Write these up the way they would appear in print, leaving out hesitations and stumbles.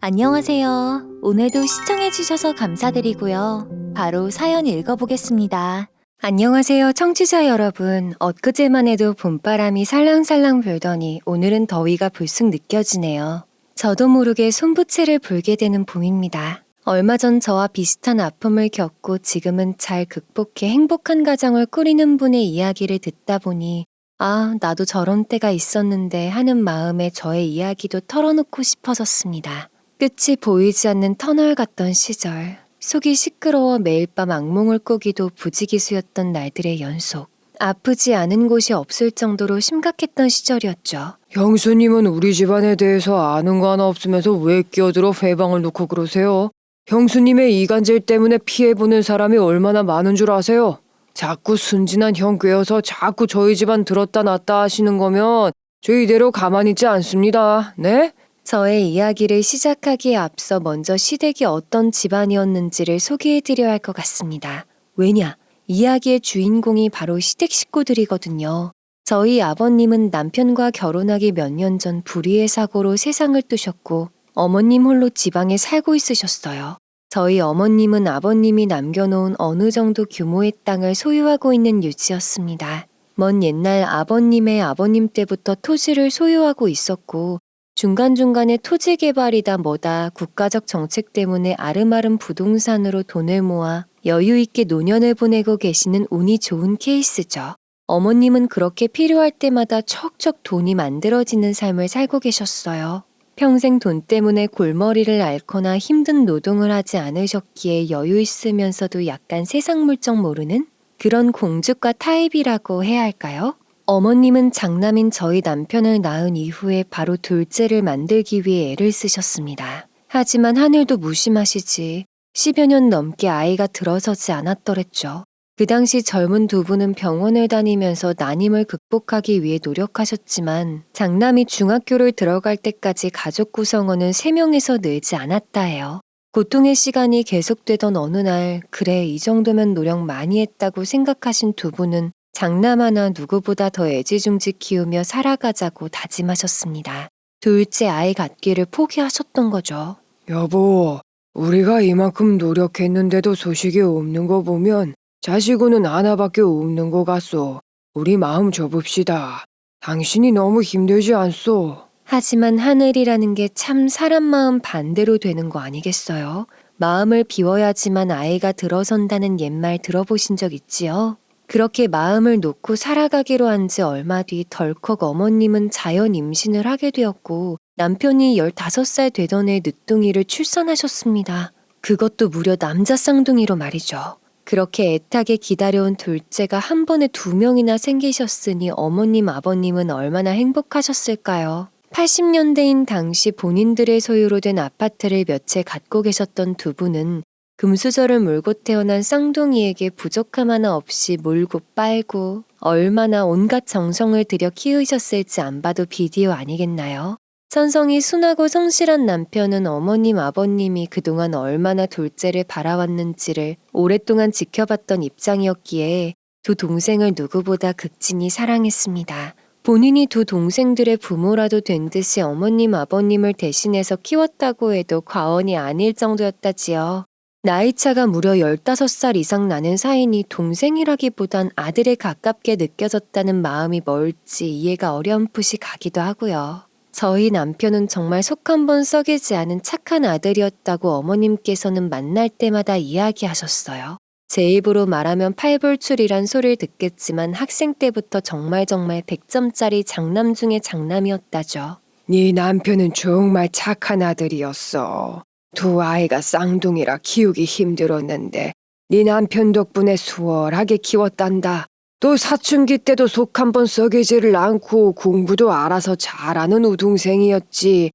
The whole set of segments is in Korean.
안녕하세요. 오늘도 시청해주셔서 감사드리고요. 바로 사연 읽어보겠습니다. 안녕하세요, 청취자 여러분. 엊그제만 해도 봄바람이 살랑살랑 불더니 오늘은 더위가 불쑥 느껴지네요. 저도 모르게 손부채를 불게 되는 봄입니다. 얼마 전 저와 비슷한 아픔을 겪고 지금은 잘 극복해 행복한 가정을 꾸리는 분의 이야기를 듣다 보니 나도 저런 때가 있었는데 하는 마음에 저의 이야기도 털어놓고 싶어졌습니다. 끝이 보이지 않는 터널 같던 시절, 속이 시끄러워 매일 밤 악몽을 꾸기도 부지기수였던 날들의 연속. 아프지 않은 곳이 없을 정도로 심각했던 시절이었죠. 형수님은 우리 집안에 대해서 아는 거 하나 없으면서 왜 끼어들어 회방을 놓고 그러세요? 형수님의 이간질 때문에 피해보는 사람이 얼마나 많은 줄 아세요? 자꾸 순진한 형 꿰어서 자꾸 저희 집안 들었다 놨다 하시는 거면 저 이대로 가만히 있지 않습니다. 네? 저의 이야기를 시작하기에 앞서 먼저 시댁이 어떤 집안이었는지를 소개해드려야 할 것 같습니다. 왜냐? 이야기의 주인공이 바로 시댁 식구들이거든요. 저희 아버님은 남편과 결혼하기 몇 년 전 불의의 사고로 세상을 뜨셨고 어머님 홀로 지방에 살고 있으셨어요. 저희 어머님은 아버님이 남겨놓은 어느 정도 규모의 땅을 소유하고 있는 유지였습니다. 먼 옛날 아버님의 아버님 때부터 토지를 소유하고 있었고 중간중간에 토지 개발이다 뭐다 국가적 정책 때문에 아름아름 부동산으로 돈을 모아 여유 있게 노년을 보내고 계시는 운이 좋은 케이스죠. 어머님은 그렇게 필요할 때마다 척척 돈이 만들어지는 삶을 살고 계셨어요. 평생 돈 때문에 골머리를 앓거나 힘든 노동을 하지 않으셨기에 여유 있으면서도 약간 세상 물정 모르는 그런 공주과 타입이라고 해야 할까요? 어머님은 장남인 저희 남편을 낳은 이후에 바로 둘째를 만들기 위해 애를 쓰셨습니다. 하지만 하늘도 무심하시지 10여 년 넘게 아이가 들어서지 않았더랬죠. 그 당시 젊은 두 분은 병원을 다니면서 난임을 극복하기 위해 노력하셨지만 장남이 중학교를 들어갈 때까지 가족 구성원은 3명에서 늘지 않았다 해요. 고통의 시간이 계속되던 어느 날 그래 이 정도면 노력 많이 했다고 생각하신 두 분은 장남 하나 누구보다 더 애지중지 키우며 살아가자고 다짐하셨습니다. 둘째 아이 갖기를 포기하셨던 거죠. 여보, 우리가 이만큼 노력했는데도 소식이 없는 거 보면 자식은 하나밖에 없는 거 같소. 우리 마음 접읍시다. 당신이 너무 힘들지 않소? 하지만 하늘이라는 게 참 사람 마음 반대로 되는 거 아니겠어요? 마음을 비워야지만 아이가 들어선다는 옛말 들어보신 적 있지요? 그렇게 마음을 놓고 살아가기로 한 지 얼마 뒤 덜컥 어머님은 자연 임신을 하게 되었고 남편이 15살 되던 해 늦둥이를 출산하셨습니다. 그것도 무려 남자 쌍둥이로 말이죠. 그렇게 애타게 기다려온 둘째가 한 번에 2명이나 생기셨으니 어머님 아버님은 얼마나 행복하셨을까요? 80년대인 당시 본인들의 소유로 된 아파트를 몇 채 갖고 계셨던 두 분은 금수저를 물고 태어난 쌍둥이에게 부족함 하나 없이 물고 빨고 얼마나 온갖 정성을 들여 키우셨을지 안 봐도 비디오 아니겠나요? 천성이 순하고 성실한 남편은 어머님 아버님이 그동안 얼마나 둘째를 바라왔는지를 오랫동안 지켜봤던 입장이었기에 두 동생을 누구보다 극진히 사랑했습니다. 본인이 두 동생들의 부모라도 된 듯이 어머님 아버님을 대신해서 키웠다고 해도 과언이 아닐 정도였다지요. 나이차가 무려 15살 이상 나는 사이니 동생이라기보단 아들에 가깝게 느껴졌다는 마음이 뭘지 이해가 어렴풋이 가기도 하고요. 저희 남편은 정말 속 한 번 썩이지 않은 착한 아들이었다고 어머님께서는 만날 때마다 이야기하셨어요. 제 입으로 말하면 팔불출이란 소리를 듣겠지만 학생 때부터 정말 100점짜리 장남 중에 장남이었다죠. 네 남편은 정말 착한 아들이었어. 두 아이가 쌍둥이라 키우기 힘들었는데 네 남편 덕분에 수월하게 키웠단다. 또 사춘기 때도 속 한 번 썩이지를 않고 공부도 알아서 잘하는 우동생이었지.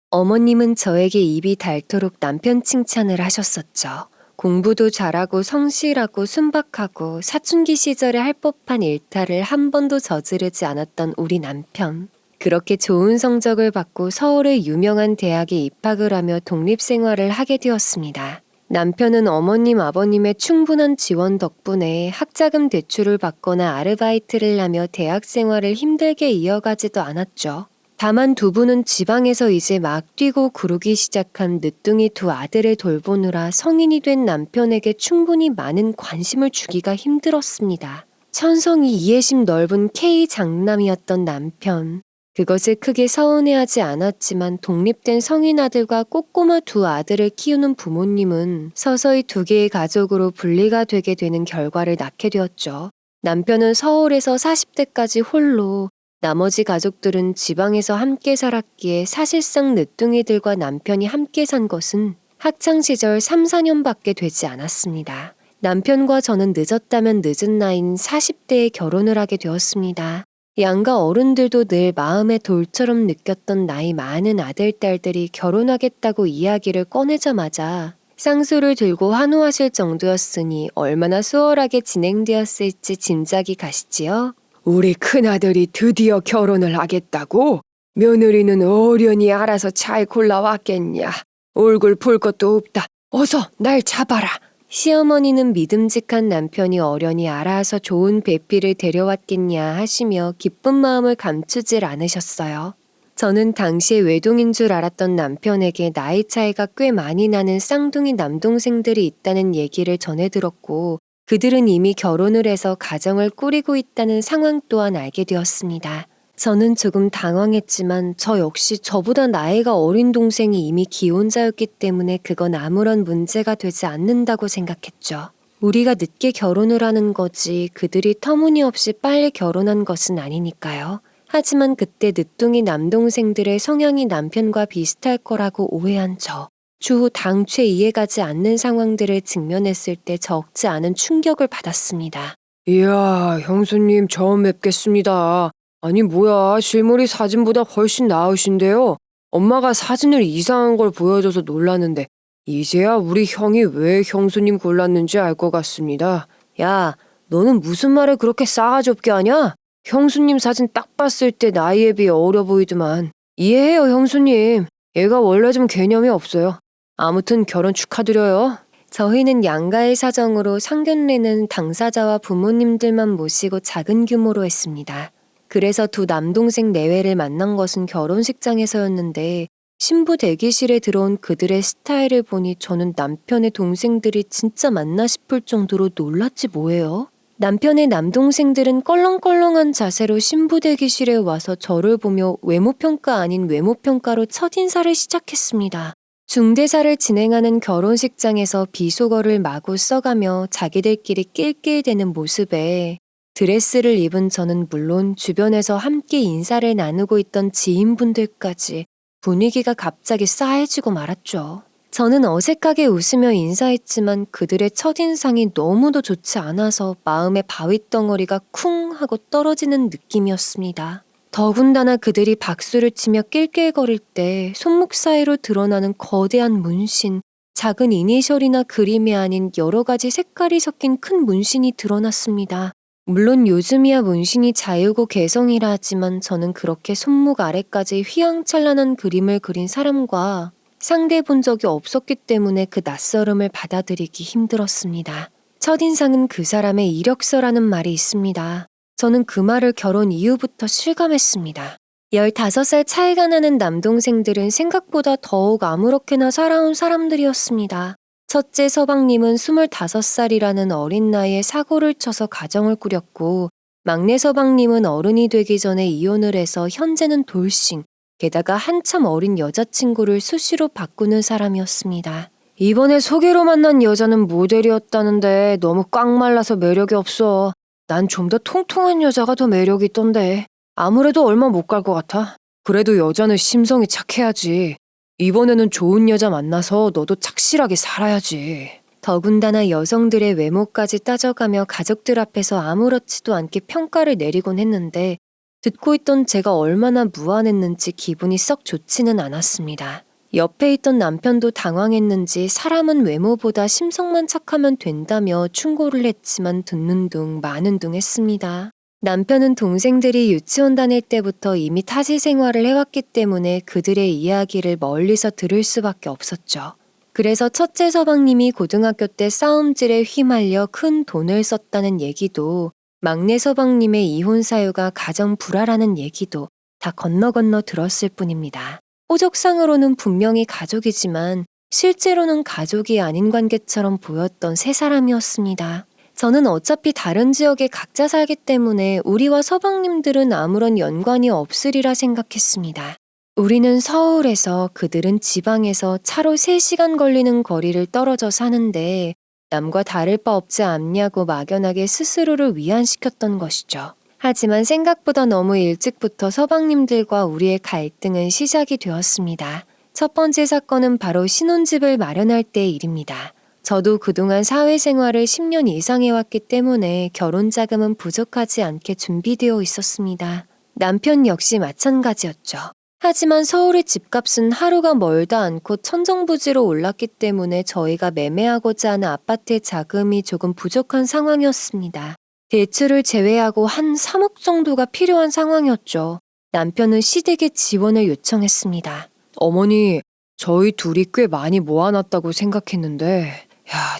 어머님은 저에게 입이 닳도록 남편 칭찬을 하셨었죠. 공부도 잘하고 성실하고 순박하고 사춘기 시절에 할 법한 일탈을 한 번도 저지르지 않았던 우리 남편. 그렇게 좋은 성적을 받고 서울의 유명한 대학에 입학을 하며 독립생활을 하게 되었습니다. 남편은 어머님 아버님의 충분한 지원 덕분에 학자금 대출을 받거나 아르바이트를 하며 대학 생활을 힘들게 이어가지도 않았죠. 다만 두 분은 지방에서 이제 막 뛰고 구르기 시작한 늦둥이 두 아들을 돌보느라 성인이 된 남편에게 충분히 많은 관심을 주기가 힘들었습니다. 천성이 이해심 넓은 K 장남이었던 남편. 그것을 크게 서운해하지 않았지만 독립된 성인 아들과 꼬꼬마 두 아들을 키우는 부모님은 서서히 두 개의 가족으로 분리가 되게 되는 결과를 낳게 되었죠. 남편은 서울에서 40대까지 홀로, 나머지 가족들은 지방에서 함께 살았기에 사실상 늦둥이들과 남편이 함께 산 것은 학창시절 3, 4년밖에 되지 않았습니다. 남편과 저는 늦었다면 늦은 나이인 40대에 결혼을 하게 되었습니다. 양가 어른들도 늘 마음의 돌처럼 느꼈던 나이 많은 아들, 딸들이 결혼하겠다고 이야기를 꺼내자마자 쌍수를 들고 환호하실 정도였으니 얼마나 수월하게 진행되었을지 짐작이 가시지요? 우리 큰아들이 드디어 결혼을 하겠다고? 며느리는 어련히 알아서 잘 골라왔겠냐. 얼굴 볼 것도 없다. 어서 날 잡아라. 시어머니는 믿음직한 남편이 어련히 알아서 좋은 배필을 데려왔겠냐 하시며 기쁜 마음을 감추질 않으셨어요. 저는 당시에 외동인 줄 알았던 남편에게 나이 차이가 꽤 많이 나는 쌍둥이 남동생들이 있다는 얘기를 전해 들었고 그들은 이미 결혼을 해서 가정을 꾸리고 있다는 상황 또한 알게 되었습니다. 저는 조금 당황했지만 저 역시 저보다 나이가 어린 동생이 이미 기혼자였기 때문에 그건 아무런 문제가 되지 않는다고 생각했죠. 우리가 늦게 결혼을 하는 거지 그들이 터무니없이 빨리 결혼한 것은 아니니까요. 하지만 그때 늦둥이 남동생들의 성향이 남편과 비슷할 거라고 오해한 저. 추후 당최 이해가지 않는 상황들을 직면했을 때 적지 않은 충격을 받았습니다. 이야, 형수님 처음 뵙겠습니다. 아니 뭐야, 실물이 사진보다 훨씬 나으신데요. 엄마가 사진을 이상한 걸 보여줘서 놀랐는데 이제야 우리 형이 왜 형수님 골랐는지 알 것 같습니다. 야, 너는 무슨 말을 그렇게 싸가지 없게 하냐? 형수님 사진 딱 봤을 때 나이에 비해 어려 보이더만. 이해해요, 형수님. 얘가 원래 좀 개념이 없어요. 아무튼 결혼 축하드려요. 저희는 양가의 사정으로 상견례는 당사자와 부모님들만 모시고 작은 규모로 했습니다. 그래서 두 남동생 내외를 만난 것은 결혼식장에서였는데 신부 대기실에 들어온 그들의 스타일을 보니 저는 남편의 동생들이 진짜 맞나 싶을 정도로 놀랐지 뭐예요. 남편의 남동생들은 껄렁껄렁한 자세로 신부 대기실에 와서 저를 보며 외모평가 아닌 외모평가로 첫인사를 시작했습니다. 중대사를 진행하는 결혼식장에서 비속어를 마구 써가며 자기들끼리 낄낄대는 모습에 드레스를 입은 저는 물론 주변에서 함께 인사를 나누고 있던 지인분들까지 분위기가 갑자기 싸해지고 말았죠. 저는 어색하게 웃으며 인사했지만 그들의 첫인상이 너무도 좋지 않아서 마음의 바윗덩어리가 쿵 하고 떨어지는 느낌이었습니다. 더군다나 그들이 박수를 치며 낄낄거릴 때 손목 사이로 드러나는 거대한 문신, 작은 이니셜이나 그림이 아닌 여러 가지 색깔이 섞인 큰 문신이 드러났습니다. 물론 요즘이야 문신이 자유고 개성이라 하지만 저는 그렇게 손목 아래까지 휘황찬란한 그림을 그린 사람과 상대해 본 적이 없었기 때문에 그 낯설음을 받아들이기 힘들었습니다. 첫인상은 그 사람의 이력서라는 말이 있습니다. 저는 그 말을 결혼 이후부터 실감했습니다. 15살 차이가 나는 남동생들은 생각보다 더욱 아무렇게나 살아온 사람들이었습니다. 첫째 서방님은 25살이라는 어린 나이에 사고를 쳐서 가정을 꾸렸고 막내 서방님은 어른이 되기 전에 이혼을 해서 현재는 돌싱, 게다가 한참 어린 여자친구를 수시로 바꾸는 사람이었습니다. 이번에 소개로 만난 여자는 모델이었다는데 너무 꽉 말라서 매력이 없어. 난 좀 더 통통한 여자가 더 매력이 있던데. 아무래도 얼마 못 갈 것 같아. 그래도 여자는 심성이 착해야지. 이번에는 좋은 여자 만나서 너도 착실하게 살아야지. 더군다나 여성들의 외모까지 따져가며 가족들 앞에서 아무렇지도 않게 평가를 내리곤 했는데 듣고 있던 제가 얼마나 무안했는지 기분이 썩 좋지는 않았습니다. 옆에 있던 남편도 당황했는지 사람은 외모보다 심성만 착하면 된다며 충고를 했지만 듣는 둥 마는 둥 했습니다. 남편은 동생들이 유치원 다닐 때부터 이미 타지 생활을 해왔기 때문에 그들의 이야기를 멀리서 들을 수밖에 없었죠. 그래서 첫째 서방님이 고등학교 때 싸움질에 휘말려 큰 돈을 썼다는 얘기도 막내 서방님의 이혼 사유가 가정 불화라는 얘기도 다 건너 들었을 뿐입니다. 호적상으로는 분명히 가족이지만 실제로는 가족이 아닌 관계처럼 보였던 세 사람이었습니다. 저는 어차피 다른 지역에 각자 살기 때문에 우리와 서방님들은 아무런 연관이 없으리라 생각했습니다. 우리는 서울에서 그들은 지방에서 차로 3시간 걸리는 거리를 떨어져 사는데 남과 다를 바 없지 않냐고 막연하게 스스로를 위안시켰던 것이죠. 하지만 생각보다 너무 일찍부터 서방님들과 우리의 갈등은 시작이 되었습니다. 첫 번째 사건은 바로 신혼집을 마련할 때의 일입니다. 저도 그동안 사회생활을 10년 이상 해왔기 때문에 결혼 자금은 부족하지 않게 준비되어 있었습니다. 남편 역시 마찬가지였죠. 하지만 서울의 집값은 하루가 멀다 않고 천정부지로 올랐기 때문에 저희가 매매하고자 하는 아파트의 자금이 조금 부족한 상황이었습니다. 대출을 제외하고 한 3억 정도가 필요한 상황이었죠. 남편은 시댁에 지원을 요청했습니다. 어머니, 저희 둘이 꽤 많이 모아놨다고 생각했는데,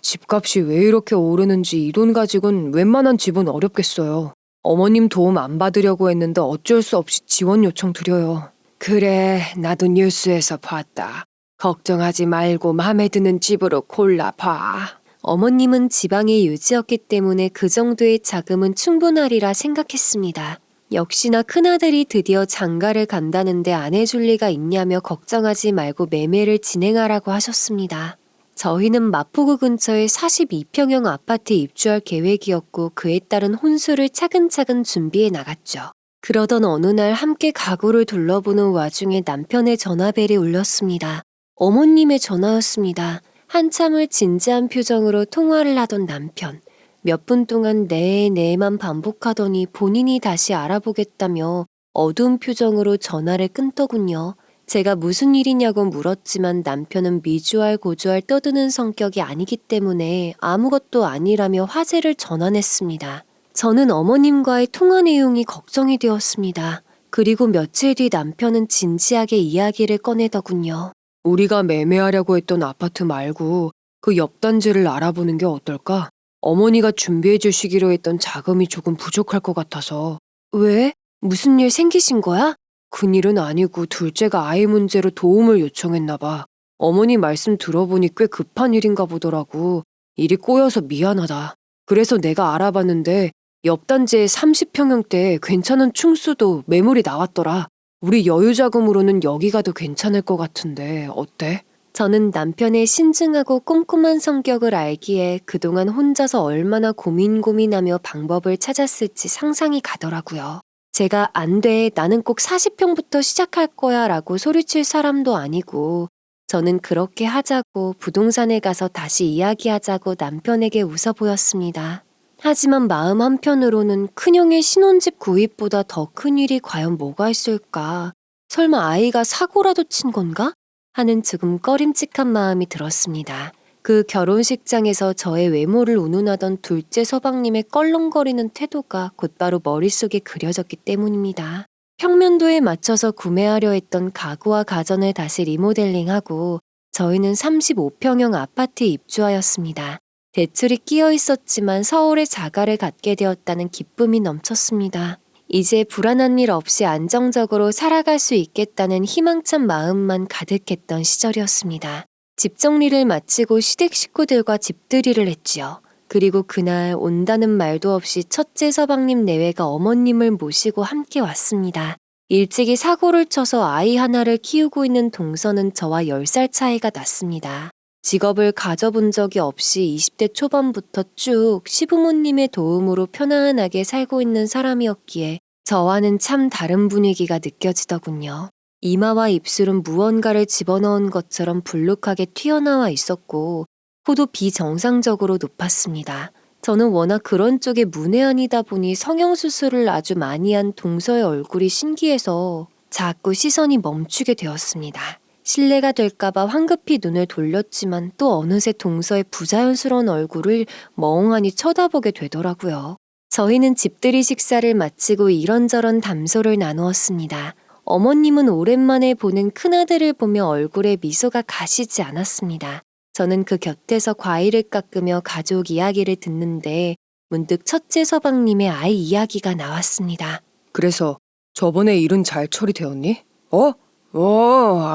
집값이 왜 이렇게 오르는지 이 돈 가지고는 웬만한 집은 어렵겠어요. 어머님 도움 안 받으려고 했는데 어쩔 수 없이 지원 요청 드려요. 그래, 나도 뉴스에서 봤다. 걱정하지 말고 마음에 드는 집으로 골라봐. 어머님은 지방의 유지였기 때문에 그 정도의 자금은 충분하리라 생각했습니다. 역시나 큰아들이 드디어 장가를 간다는데 안 해줄 리가 있냐며 걱정하지 말고 매매를 진행하라고 하셨습니다. 저희는 마포구 근처에 42평형 아파트에 입주할 계획이었고 그에 따른 혼수를 차근차근 준비해 나갔죠. 그러던 어느 날 함께 가구를 둘러보는 와중에 남편의 전화벨이 울렸습니다. 어머님의 전화였습니다. 한참을 진지한 표정으로 통화를 하던 남편. 몇 분 동안 네만 반복하더니 본인이 다시 알아보겠다며 어두운 표정으로 전화를 끊더군요. 제가 무슨 일이냐고 물었지만 남편은 미주알 고주알 떠드는 성격이 아니기 때문에 아무것도 아니라며 화제를 전환했습니다. 저는 어머님과의 통화 내용이 걱정이 되었습니다. 그리고 며칠 뒤 남편은 진지하게 이야기를 꺼내더군요. 우리가 매매하려고 했던 아파트 말고 그 옆 단지를 알아보는 게 어떨까? 어머니가 준비해 주시기로 했던 자금이 조금 부족할 것 같아서. 왜? 무슨 일 생기신 거야? 큰일은 아니고 둘째가 아이 문제로 도움을 요청했나 봐. 어머니 말씀 들어보니 꽤 급한 일인가 보더라고. 일이 꼬여서 미안하다. 그래서 내가 알아봤는데 옆 단지에 30평형대 괜찮은 충수도 매물이 나왔더라. 우리 여유 자금으로는 여기가 더 괜찮을 것 같은데 어때? 저는 남편의 신중하고 꼼꼼한 성격을 알기에 그동안 혼자서 얼마나 고민하며 방법을 찾았을지 상상이 가더라고요. 제가 안 돼, 나는 꼭 40평부터 시작할 거야 라고 소리칠 사람도 아니고 저는 그렇게 하자고 부동산에 가서 다시 이야기하자고 남편에게 웃어 보였습니다. 하지만 마음 한편으로는 큰형의 신혼집 구입보다 더 큰 일이 과연 뭐가 있을까? 설마 아이가 사고라도 친 건가? 하는 조금 꺼림칙한 마음이 들었습니다. 그 결혼식장에서 저의 외모를 운운하던 둘째 서방님의 껄렁거리는 태도가 곧바로 머릿속에 그려졌기 때문입니다. 평면도에 맞춰서 구매하려 했던 가구와 가전을 다시 리모델링하고 저희는 35평형 아파트에 입주하였습니다. 대출이 끼어 있었지만 서울에 자가를 갖게 되었다는 기쁨이 넘쳤습니다. 이제 불안한 일 없이 안정적으로 살아갈 수 있겠다는 희망찬 마음만 가득했던 시절이었습니다. 집 정리를 마치고 시댁 식구들과 집들이를 했지요. 그리고 그날 온다는 말도 없이 첫째 서방님 내외가 어머님을 모시고 함께 왔습니다. 일찍이 사고를 쳐서 아이 하나를 키우고 있는 동서는 저와 10살 차이가 났습니다. 직업을 가져본 적이 없이 20대 초반부터 쭉 시부모님의 도움으로 편안하게 살고 있는 사람이었기에 저와는 참 다른 분위기가 느껴지더군요. 이마와 입술은 무언가를 집어넣은 것처럼 불룩하게 튀어나와 있었고 코도 비정상적으로 높았습니다. 저는 워낙 그런 쪽에 문외한이다 보니 성형수술을 아주 많이 한 동서의 얼굴이 신기해서 자꾸 시선이 멈추게 되었습니다. 실례가 될까봐 황급히 눈을 돌렸지만 또 어느새 동서의 부자연스러운 얼굴을 멍하니 쳐다보게 되더라고요. 저희는 집들이 식사를 마치고 이런저런 담소를 나누었습니다. 어머님은 오랜만에 보는 큰아들을 보며 얼굴에 미소가 가시지 않았습니다. 저는 그 곁에서 과일을 깎으며 가족 이야기를 듣는데 문득 첫째 서방님의 아이 이야기가 나왔습니다. 그래서 저번에 일은 잘 처리되었니?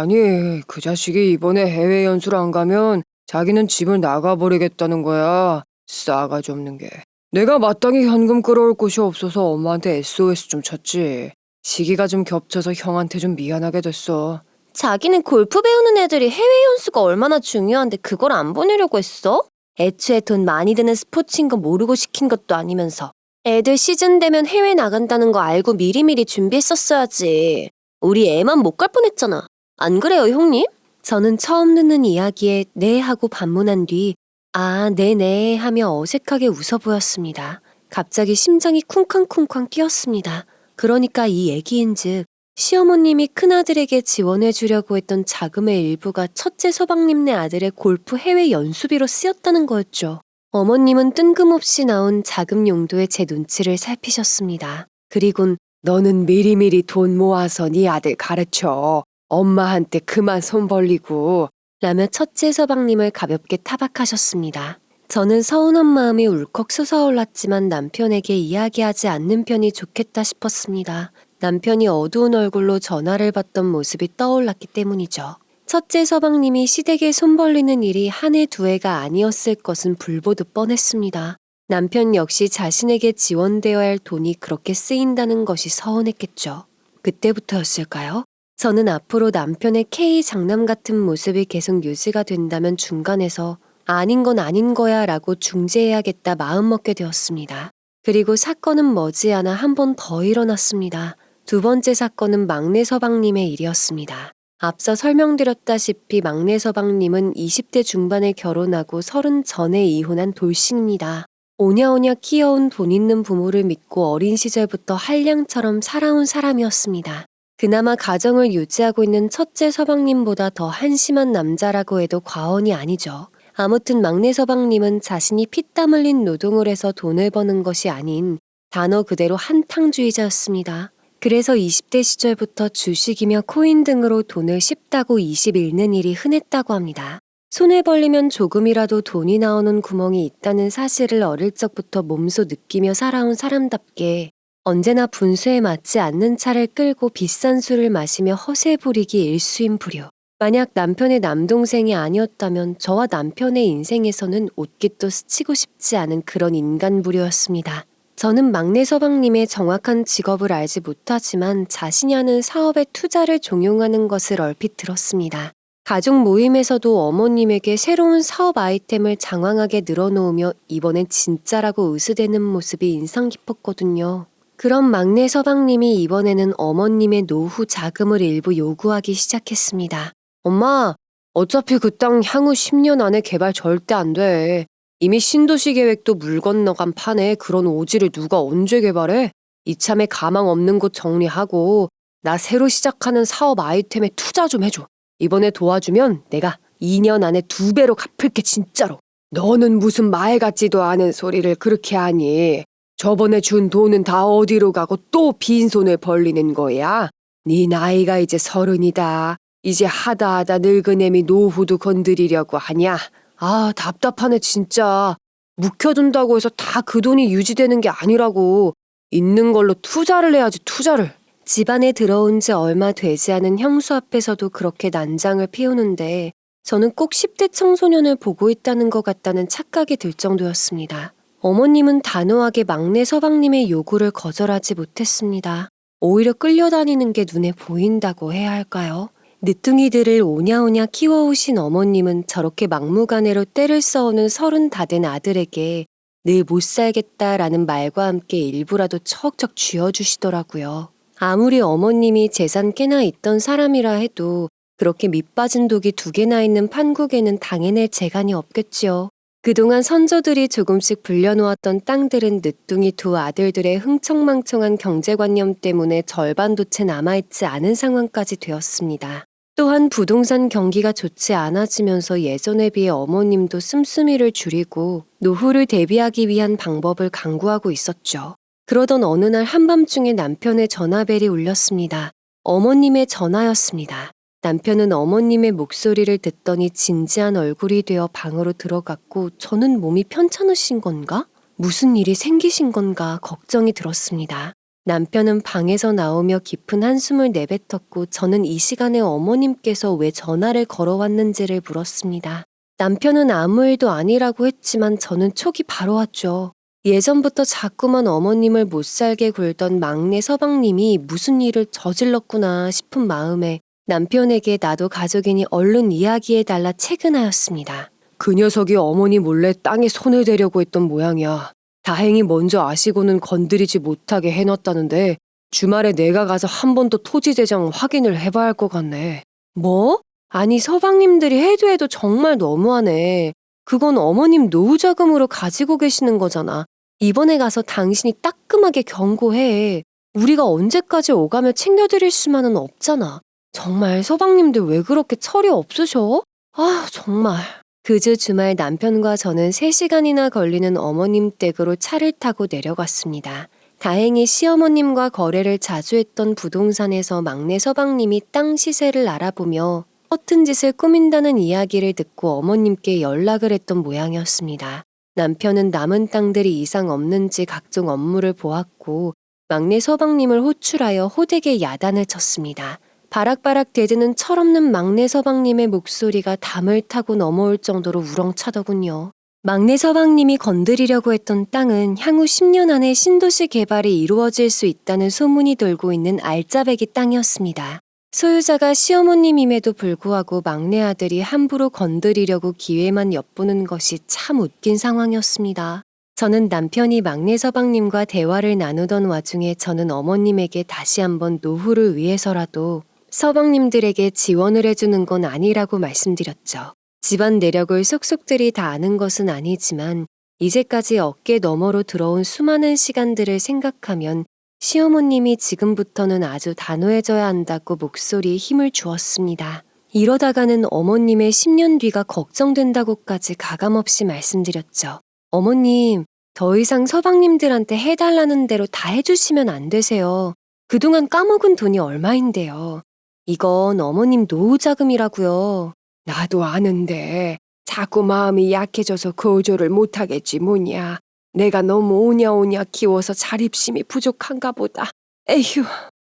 아니, 그 자식이 이번에 해외 연수를 안 가면 자기는 집을 나가버리겠다는 거야. 싸가지 없는 게. 내가 마땅히 현금 끌어올 곳이 없어서 엄마한테 SOS 좀 쳤지. 시기가 좀 겹쳐서 형한테 좀 미안하게 됐어. 자기는 골프 배우는 애들이 해외 연수가 얼마나 중요한데 그걸 안 보내려고 했어? 애초에 돈 많이 드는 스포츠인 거 모르고 시킨 것도 아니면서. 애들 시즌 되면 해외 나간다는 거 알고 미리미리 준비했었어야지. 우리 애만 못 갈 뻔했잖아. 안 그래요, 형님? 저는 처음 듣는 이야기에 네 하고 반문한 뒤 아, 네네 하며 어색하게 웃어 보였습니다. 갑자기 심장이 쿵쾅쿵쾅 뛰었습니다. 그러니까 이 얘기인즉 시어머님이 큰아들에게 지원해 주려고 했던 자금의 일부가 첫째 서방님네 아들의 골프 해외 연수비로 쓰였다는 거였죠. 어머님은 뜬금없이 나온 자금 용도에 제 눈치를 살피셨습니다. 그리곤 너는 미리미리 돈 모아서 네 아들 가르쳐. 엄마한테 그만 손 벌리고 라며 첫째 서방님을 가볍게 타박하셨습니다. 저는 서운한 마음이 울컥 솟아올랐지만 남편에게 이야기하지 않는 편이 좋겠다 싶었습니다. 남편이 어두운 얼굴로 전화를 받던 모습이 떠올랐기 때문이죠. 첫째 서방님이 시댁에 손 벌리는 일이 한 해 두 해가 아니었을 것은 불보듯 뻔했습니다. 남편 역시 자신에게 지원되어야 할 돈이 그렇게 쓰인다는 것이 서운했겠죠. 그때부터였을까요? 저는 앞으로 남편의 K 장남 같은 모습이 계속 유지가 된다면 중간에서 아닌 건 아닌 거야 라고 중재해야겠다 마음먹게 되었습니다. 그리고 사건은 머지않아 한 번 더 일어났습니다. 두 번째 사건은 막내 서방님의 일이었습니다. 앞서 설명드렸다시피 막내 서방님은 20대 중반에 결혼하고 30 전에 이혼한 돌싱입니다. 오냐오냐 키워온 돈 있는 부모를 믿고 어린 시절부터 한량처럼 살아온 사람이었습니다. 그나마 가정을 유지하고 있는 첫째 서방님보다 더 한심한 남자라고 해도 과언이 아니죠. 아무튼 막내 서방님은 자신이 피땀 흘린 노동을 해서 돈을 버는 것이 아닌 단어 그대로 한탕주의자였습니다. 그래서 20대 시절부터 주식이며 코인 등으로 돈을 씹다고 20 잃는 일이 흔했다고 합니다. 손을 벌리면 조금이라도 돈이 나오는 구멍이 있다는 사실을 어릴 적부터 몸소 느끼며 살아온 사람답게 언제나 분수에 맞지 않는 차를 끌고 비싼 술을 마시며 허세 부리기 일수인 부류. 만약 남편의 남동생이 아니었다면 저와 남편의 인생에서는 옷깃도 스치고 싶지 않은 그런 인간 부류였습니다. 저는 막내 서방님의 정확한 직업을 알지 못하지만 자신이 하는 사업에 투자를 종용하는 것을 얼핏 들었습니다. 가족 모임에서도 어머님에게 새로운 사업 아이템을 장황하게 늘어놓으며 이번엔 진짜라고 으스대는 모습이 인상 깊었거든요. 그런 막내 서방님이 이번에는 어머님의 노후 자금을 일부 요구하기 시작했습니다. 엄마, 어차피 그 땅 향후 10년 안에 개발 절대 안 돼. 이미 신도시 계획도 물 건너간 판에 그런 오지를 누가 언제 개발해? 이참에 가망 없는 곳 정리하고 나 새로 시작하는 사업 아이템에 투자 좀 해줘. 이번에 도와주면 내가 2년 안에 2배로 갚을게 진짜로. 너는 무슨 말 같지도 않은 소리를 그렇게 하니? 저번에 준 돈은 다 어디로 가고 또 빈손을 벌리는 거야? 네 나이가 이제 30이다. 이제 하다 늙은 애미 노후도 건드리려고 하냐? 아, 답답하네 진짜. 묵혀둔다고 해서 다 그 돈이 유지되는 게 아니라고. 있는 걸로 투자를 해야지 투자를. 집안에 들어온 지 얼마 되지 않은 형수 앞에서도 그렇게 난장을 피우는데 저는 꼭 10대 청소년을 보고 있다는 것 같다는 착각이 들 정도였습니다. 어머님은 단호하게 막내 서방님의 요구를 거절하지 못했습니다. 오히려 끌려다니는 게 눈에 보인다고 해야 할까요? 늦둥이들을 오냐오냐 키워오신 어머님은 저렇게 막무가내로 때를 써오는 30 다 된 아들에게 늘 못 살겠다라는 말과 함께 일부라도 척척 쥐어주시더라고요. 아무리 어머님이 재산 꽤나 있던 사람이라 해도 그렇게 밑빠진 독이 2개나 있는 판국에는 당해낼 재간이 없겠지요. 그동안 선조들이 조금씩 불려놓았던 땅들은 늦둥이 2 아들들의 흥청망청한 경제관념 때문에 절반도 채 남아있지 않은 상황까지 되었습니다. 또한 부동산 경기가 좋지 않아지면서 예전에 비해 어머님도 씀씀이를 줄이고 노후를 대비하기 위한 방법을 강구하고 있었죠. 그러던 어느 날 한밤중에 남편의 전화벨이 울렸습니다. 어머님의 전화였습니다. 남편은 어머님의 목소리를 듣더니 진지한 얼굴이 되어 방으로 들어갔고 저는 몸이 편찮으신 건가? 무슨 일이 생기신 건가 걱정이 들었습니다. 남편은 방에서 나오며 깊은 한숨을 내뱉었고 저는 이 시간에 어머님께서 왜 전화를 걸어왔는지를 물었습니다. 남편은 아무 일도 아니라고 했지만 저는 촉이 바로 왔죠. 예전부터 자꾸만 어머님을 못살게 굴던 막내 서방님이 무슨 일을 저질렀구나 싶은 마음에 남편에게 나도 가족이니 얼른 이야기해달라 채근하였습니다. 그 녀석이 어머니 몰래 땅에 손을 대려고 했던 모양이야. 다행히 먼저 아시고는 건드리지 못하게 해놨다는데 주말에 내가 가서 한 번 더 토지 대장 확인을 해봐야 할 것 같네. 뭐? 아니 서방님들이 해도 정말 너무하네. 그건 어머님 노후 자금으로 가지고 계시는 거잖아. 이번에 가서 당신이 따끔하게 경고해. 우리가 언제까지 오가며 챙겨드릴 수만은 없잖아. 정말 서방님들 왜 그렇게 철이 없으셔? 아 정말. 그 주 주말 남편과 저는 3시간이나 걸리는 어머님 댁으로 차를 타고 내려갔습니다. 다행히 시어머님과 거래를 자주 했던 부동산에서 막내 서방님이 땅 시세를 알아보며 허튼 짓을 꾸민다는 이야기를 듣고 어머님께 연락을 했던 모양이었습니다. 남편은 남은 땅들이 이상 없는지 각종 업무를 보았고 막내 서방님을 호출하여 호되게 야단을 쳤습니다. 바락바락 대드는 철없는 막내 서방님의 목소리가 담을 타고 넘어올 정도로 우렁차더군요. 막내 서방님이 건드리려고 했던 땅은 향후 10년 안에 신도시 개발이 이루어질 수 있다는 소문이 돌고 있는 알짜배기 땅이었습니다. 소유자가 시어머님임에도 불구하고 막내 아들이 함부로 건드리려고 기회만 엿보는 것이 참 웃긴 상황이었습니다. 저는 남편이 막내 서방님과 대화를 나누던 와중에 저는 어머님에게 다시 한번 노후를 위해서라도 서방님들에게 지원을 해주는 건 아니라고 말씀드렸죠. 집안 내력을 속속들이 다 아는 것은 아니지만 이제까지 어깨 너머로 들어온 수많은 시간들을 생각하면 시어머님이 지금부터는 아주 단호해져야 한다고 목소리에 힘을 주었습니다. 이러다가는 어머님의 10년 뒤가 걱정된다고까지 가감없이 말씀드렸죠. 어머님, 더 이상 서방님들한테 해달라는 대로 다 해주시면 안 되세요. 그동안 까먹은 돈이 얼마인데요. 이건 어머님 노후 자금이라고요. 나도 아는데 자꾸 마음이 약해져서 거절을 못하겠지 뭐냐. 내가 너무 오냐오냐 키워서 자립심이 부족한가 보다. 에휴.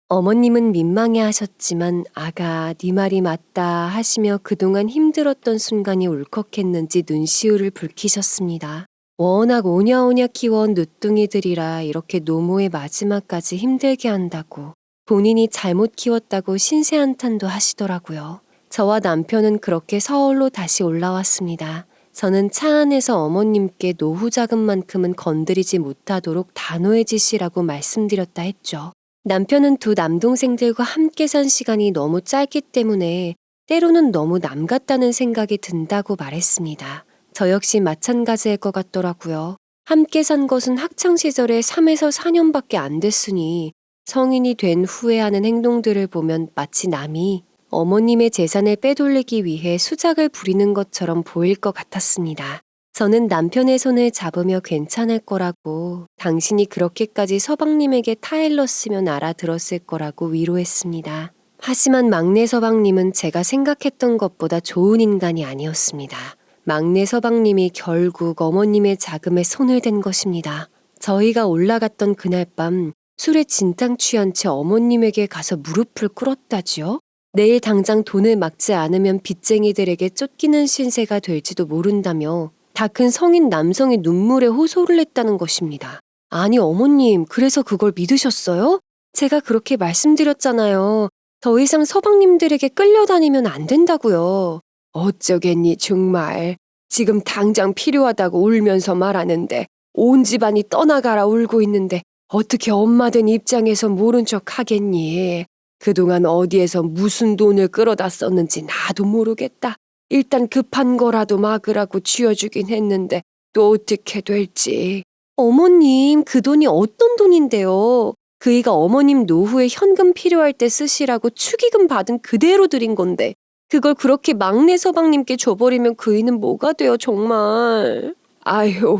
어머님은 민망해하셨지만 아가 네 말이 맞다 하시며 그동안 힘들었던 순간이 울컥했는지 눈시울을 붉히셨습니다. 워낙 오냐오냐 키워온 늦둥이들이라 이렇게 노모의 마지막까지 힘들게 한다고 본인이 잘못 키웠다고 신세한탄도 하시더라고요. 저와 남편은 그렇게 서울로 다시 올라왔습니다. 저는 차 안에서 어머님께 노후 자금만큼은 건드리지 못하도록 단호해지시라고 말씀드렸다 했죠. 남편은 두 남동생들과 함께 산 시간이 너무 짧기 때문에 때로는 너무 남 같다는 생각이 든다고 말했습니다. 저 역시 마찬가지일 것 같더라고요. 함께 산 것은 학창시절에 3에서 4년밖에 안 됐으니 성인이 된 후에 하는 행동들을 보면 마치 남이 어머님의 재산을 빼돌리기 위해 수작을 부리는 것처럼 보일 것 같았습니다. 저는 남편의 손을 잡으며 괜찮을 거라고 당신이 그렇게까지 서방님에게 타일렀으면 알아들었을 거라고 위로했습니다. 하지만 막내 서방님은 제가 생각했던 것보다 좋은 인간이 아니었습니다. 막내 서방님이 결국 어머님의 자금에 손을 댄 것입니다. 저희가 올라갔던 그날 밤 술에 진탕 취한 채 어머님에게 가서 무릎을 꿇었다지요. 내일 당장 돈을 막지 않으면 빚쟁이들에게 쫓기는 신세가 될지도 모른다며 다 큰 성인 남성이 눈물에 호소를 했다는 것입니다. 아니 어머님, 그래서 그걸 믿으셨어요? 제가 그렇게 말씀드렸잖아요. 더 이상 서방님들에게 끌려다니면 안 된다고요. 어쩌겠니 정말. 지금 당장 필요하다고 울면서 말하는데 온 집안이 떠나가라 울고 있는데 어떻게 엄마 된 입장에서 모른 척 하겠니. 그동안 어디에서 무슨 돈을 끌어다 썼는지 나도 모르겠다. 일단 급한 거라도 막으라고 쥐어주긴 했는데 또 어떻게 될지. 어머님, 그 돈이 어떤 돈인데요? 그이가 어머님 노후에 현금 필요할 때 쓰시라고 축의금 받은 그대로 드린 건데 그걸 그렇게 막내 서방님께 줘버리면 그이는 뭐가 돼요 정말. 아휴,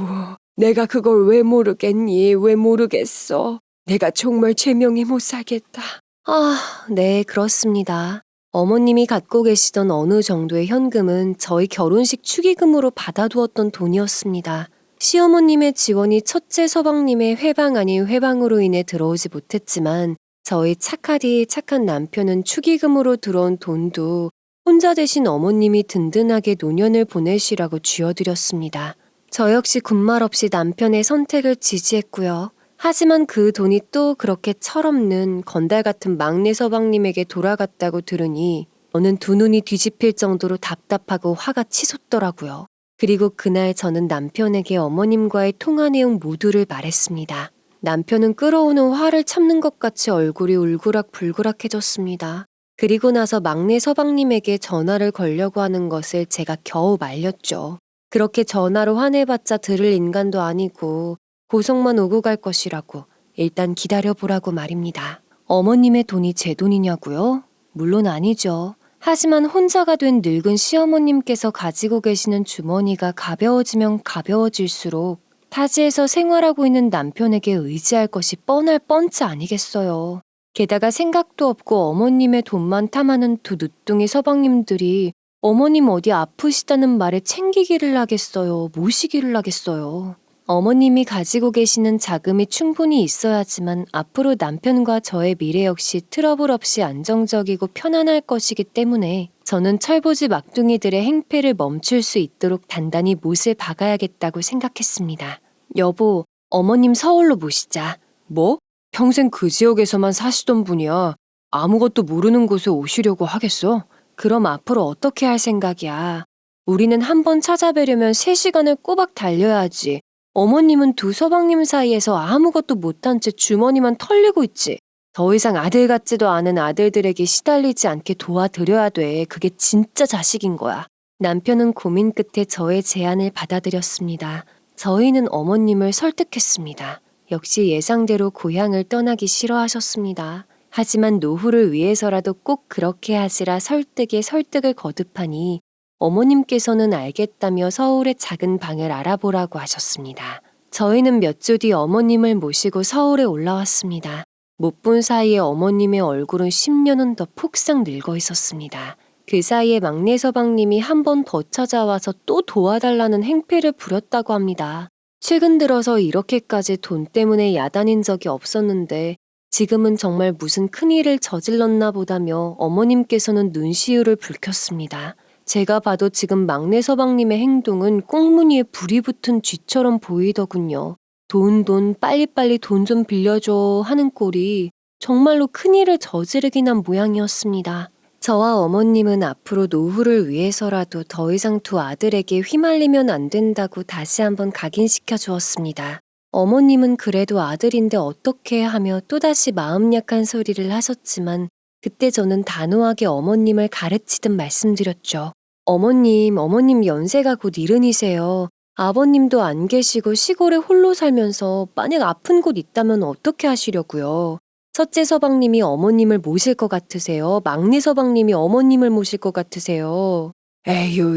내가 그걸 왜 모르겠니? 왜 모르겠어. 내가 정말 제명이 못 살겠다. 아, 네, 그렇습니다. 어머님이 갖고 계시던 어느 정도의 현금은 저희 결혼식 축의금으로 받아두었던 돈이었습니다. 시어머님의 지원이 첫째 서방님의 회방 아닌 회방으로 인해 들어오지 못했지만 저희 착하디 착한 남편은 축의금으로 들어온 돈도 혼자 되신 어머님이 든든하게 노년을 보내시라고 쥐어드렸습니다. 저 역시 군말 없이 남편의 선택을 지지했고요. 하지만 그 돈이 또 그렇게 철없는 건달 같은 막내 서방님에게 돌아갔다고 들으니 저는 두 눈이 뒤집힐 정도로 답답하고 화가 치솟더라고요. 그리고 그날 저는 남편에게 어머님과의 통화 내용 모두를 말했습니다. 남편은 끓어오는 화를 참는 것 같이 얼굴이 울그락불그락해졌습니다. 그리고 나서 막내 서방님에게 전화를 걸려고 하는 것을 제가 겨우 말렸죠. 그렇게 전화로 화내봤자 들을 인간도 아니고 고성만 오고 갈 것이라고 일단 기다려보라고 말입니다. 어머님의 돈이 제 돈이냐고요? 물론 아니죠. 하지만 혼자가 된 늙은 시어머님께서 가지고 계시는 주머니가 가벼워지면 가벼워질수록 타지에서 생활하고 있는 남편에게 의지할 것이 뻔할 뻔치 아니겠어요. 게다가 생각도 없고 어머님의 돈만 탐하는 두 늦둥이 서방님들이 어머님 어디 아프시다는 말에 챙기기를 하겠어요? 모시기를 하겠어요? 어머님이 가지고 계시는 자금이 충분히 있어야지만 앞으로 남편과 저의 미래 역시 트러블 없이 안정적이고 편안할 것이기 때문에 저는 철부지 막둥이들의 행패를 멈출 수 있도록 단단히 못을 박아야겠다고 생각했습니다. 여보, 어머님 서울로 모시자. 뭐? 평생 그 지역에서만 사시던 분이야. 아무것도 모르는 곳에 오시려고 하겠어? 그럼 앞으로 어떻게 할 생각이야? 우리는 한번 찾아뵈려면 3시간을 꼬박 달려야지. 어머님은 두 서방님 사이에서 아무것도 못한 채 주머니만 털리고 있지. 더 이상 아들 같지도 않은 아들들에게 시달리지 않게 도와드려야 돼. 그게 진짜 자식인 거야. 남편은 고민 끝에 저의 제안을 받아들였습니다. 저희는 어머님을 설득했습니다. 역시 예상대로 고향을 떠나기 싫어하셨습니다. 하지만 노후를 위해서라도 꼭 그렇게 하시라 설득에 설득을 거듭하니 어머님께서는 알겠다며 서울의 작은 방을 알아보라고 하셨습니다. 저희는 몇 주 뒤 어머님을 모시고 서울에 올라왔습니다. 못 본 사이에 어머님의 얼굴은 10년은 더 폭삭 늙어 있었습니다. 그 사이에 막내 서방님이 한 번 더 찾아와서 또 도와달라는 행패를 부렸다고 합니다. 최근 들어서 이렇게까지 돈 때문에 야단인 적이 없었는데 지금은 정말 무슨 큰일을 저질렀나 보다며 어머님께서는 눈시울을 붉혔습니다. 제가 봐도 지금 막내 서방님의 행동은 꽁무니에 불이 붙은 쥐처럼 보이더군요. 돈, 빨리빨리 돈 좀 빌려줘 하는 꼴이 정말로 큰일을 저지르긴 한 모양이었습니다. 저와 어머님은 앞으로 노후를 위해서라도 더 이상 두 아들에게 휘말리면 안 된다고 다시 한번 각인시켜 주었습니다. 어머님은 그래도 아들인데 어떻게 하며 또다시 마음 약한 소리를 하셨지만 그때 저는 단호하게 어머님을 가르치듯 말씀드렸죠. 어머님 연세가 곧 70이세요. 아버님도 안 계시고 시골에 홀로 살면서 만약 아픈 곳 있다면 어떻게 하시려고요? 첫째 서방님이 어머님을 모실 것 같으세요? 막내 서방님이 어머님을 모실 것 같으세요? 에휴,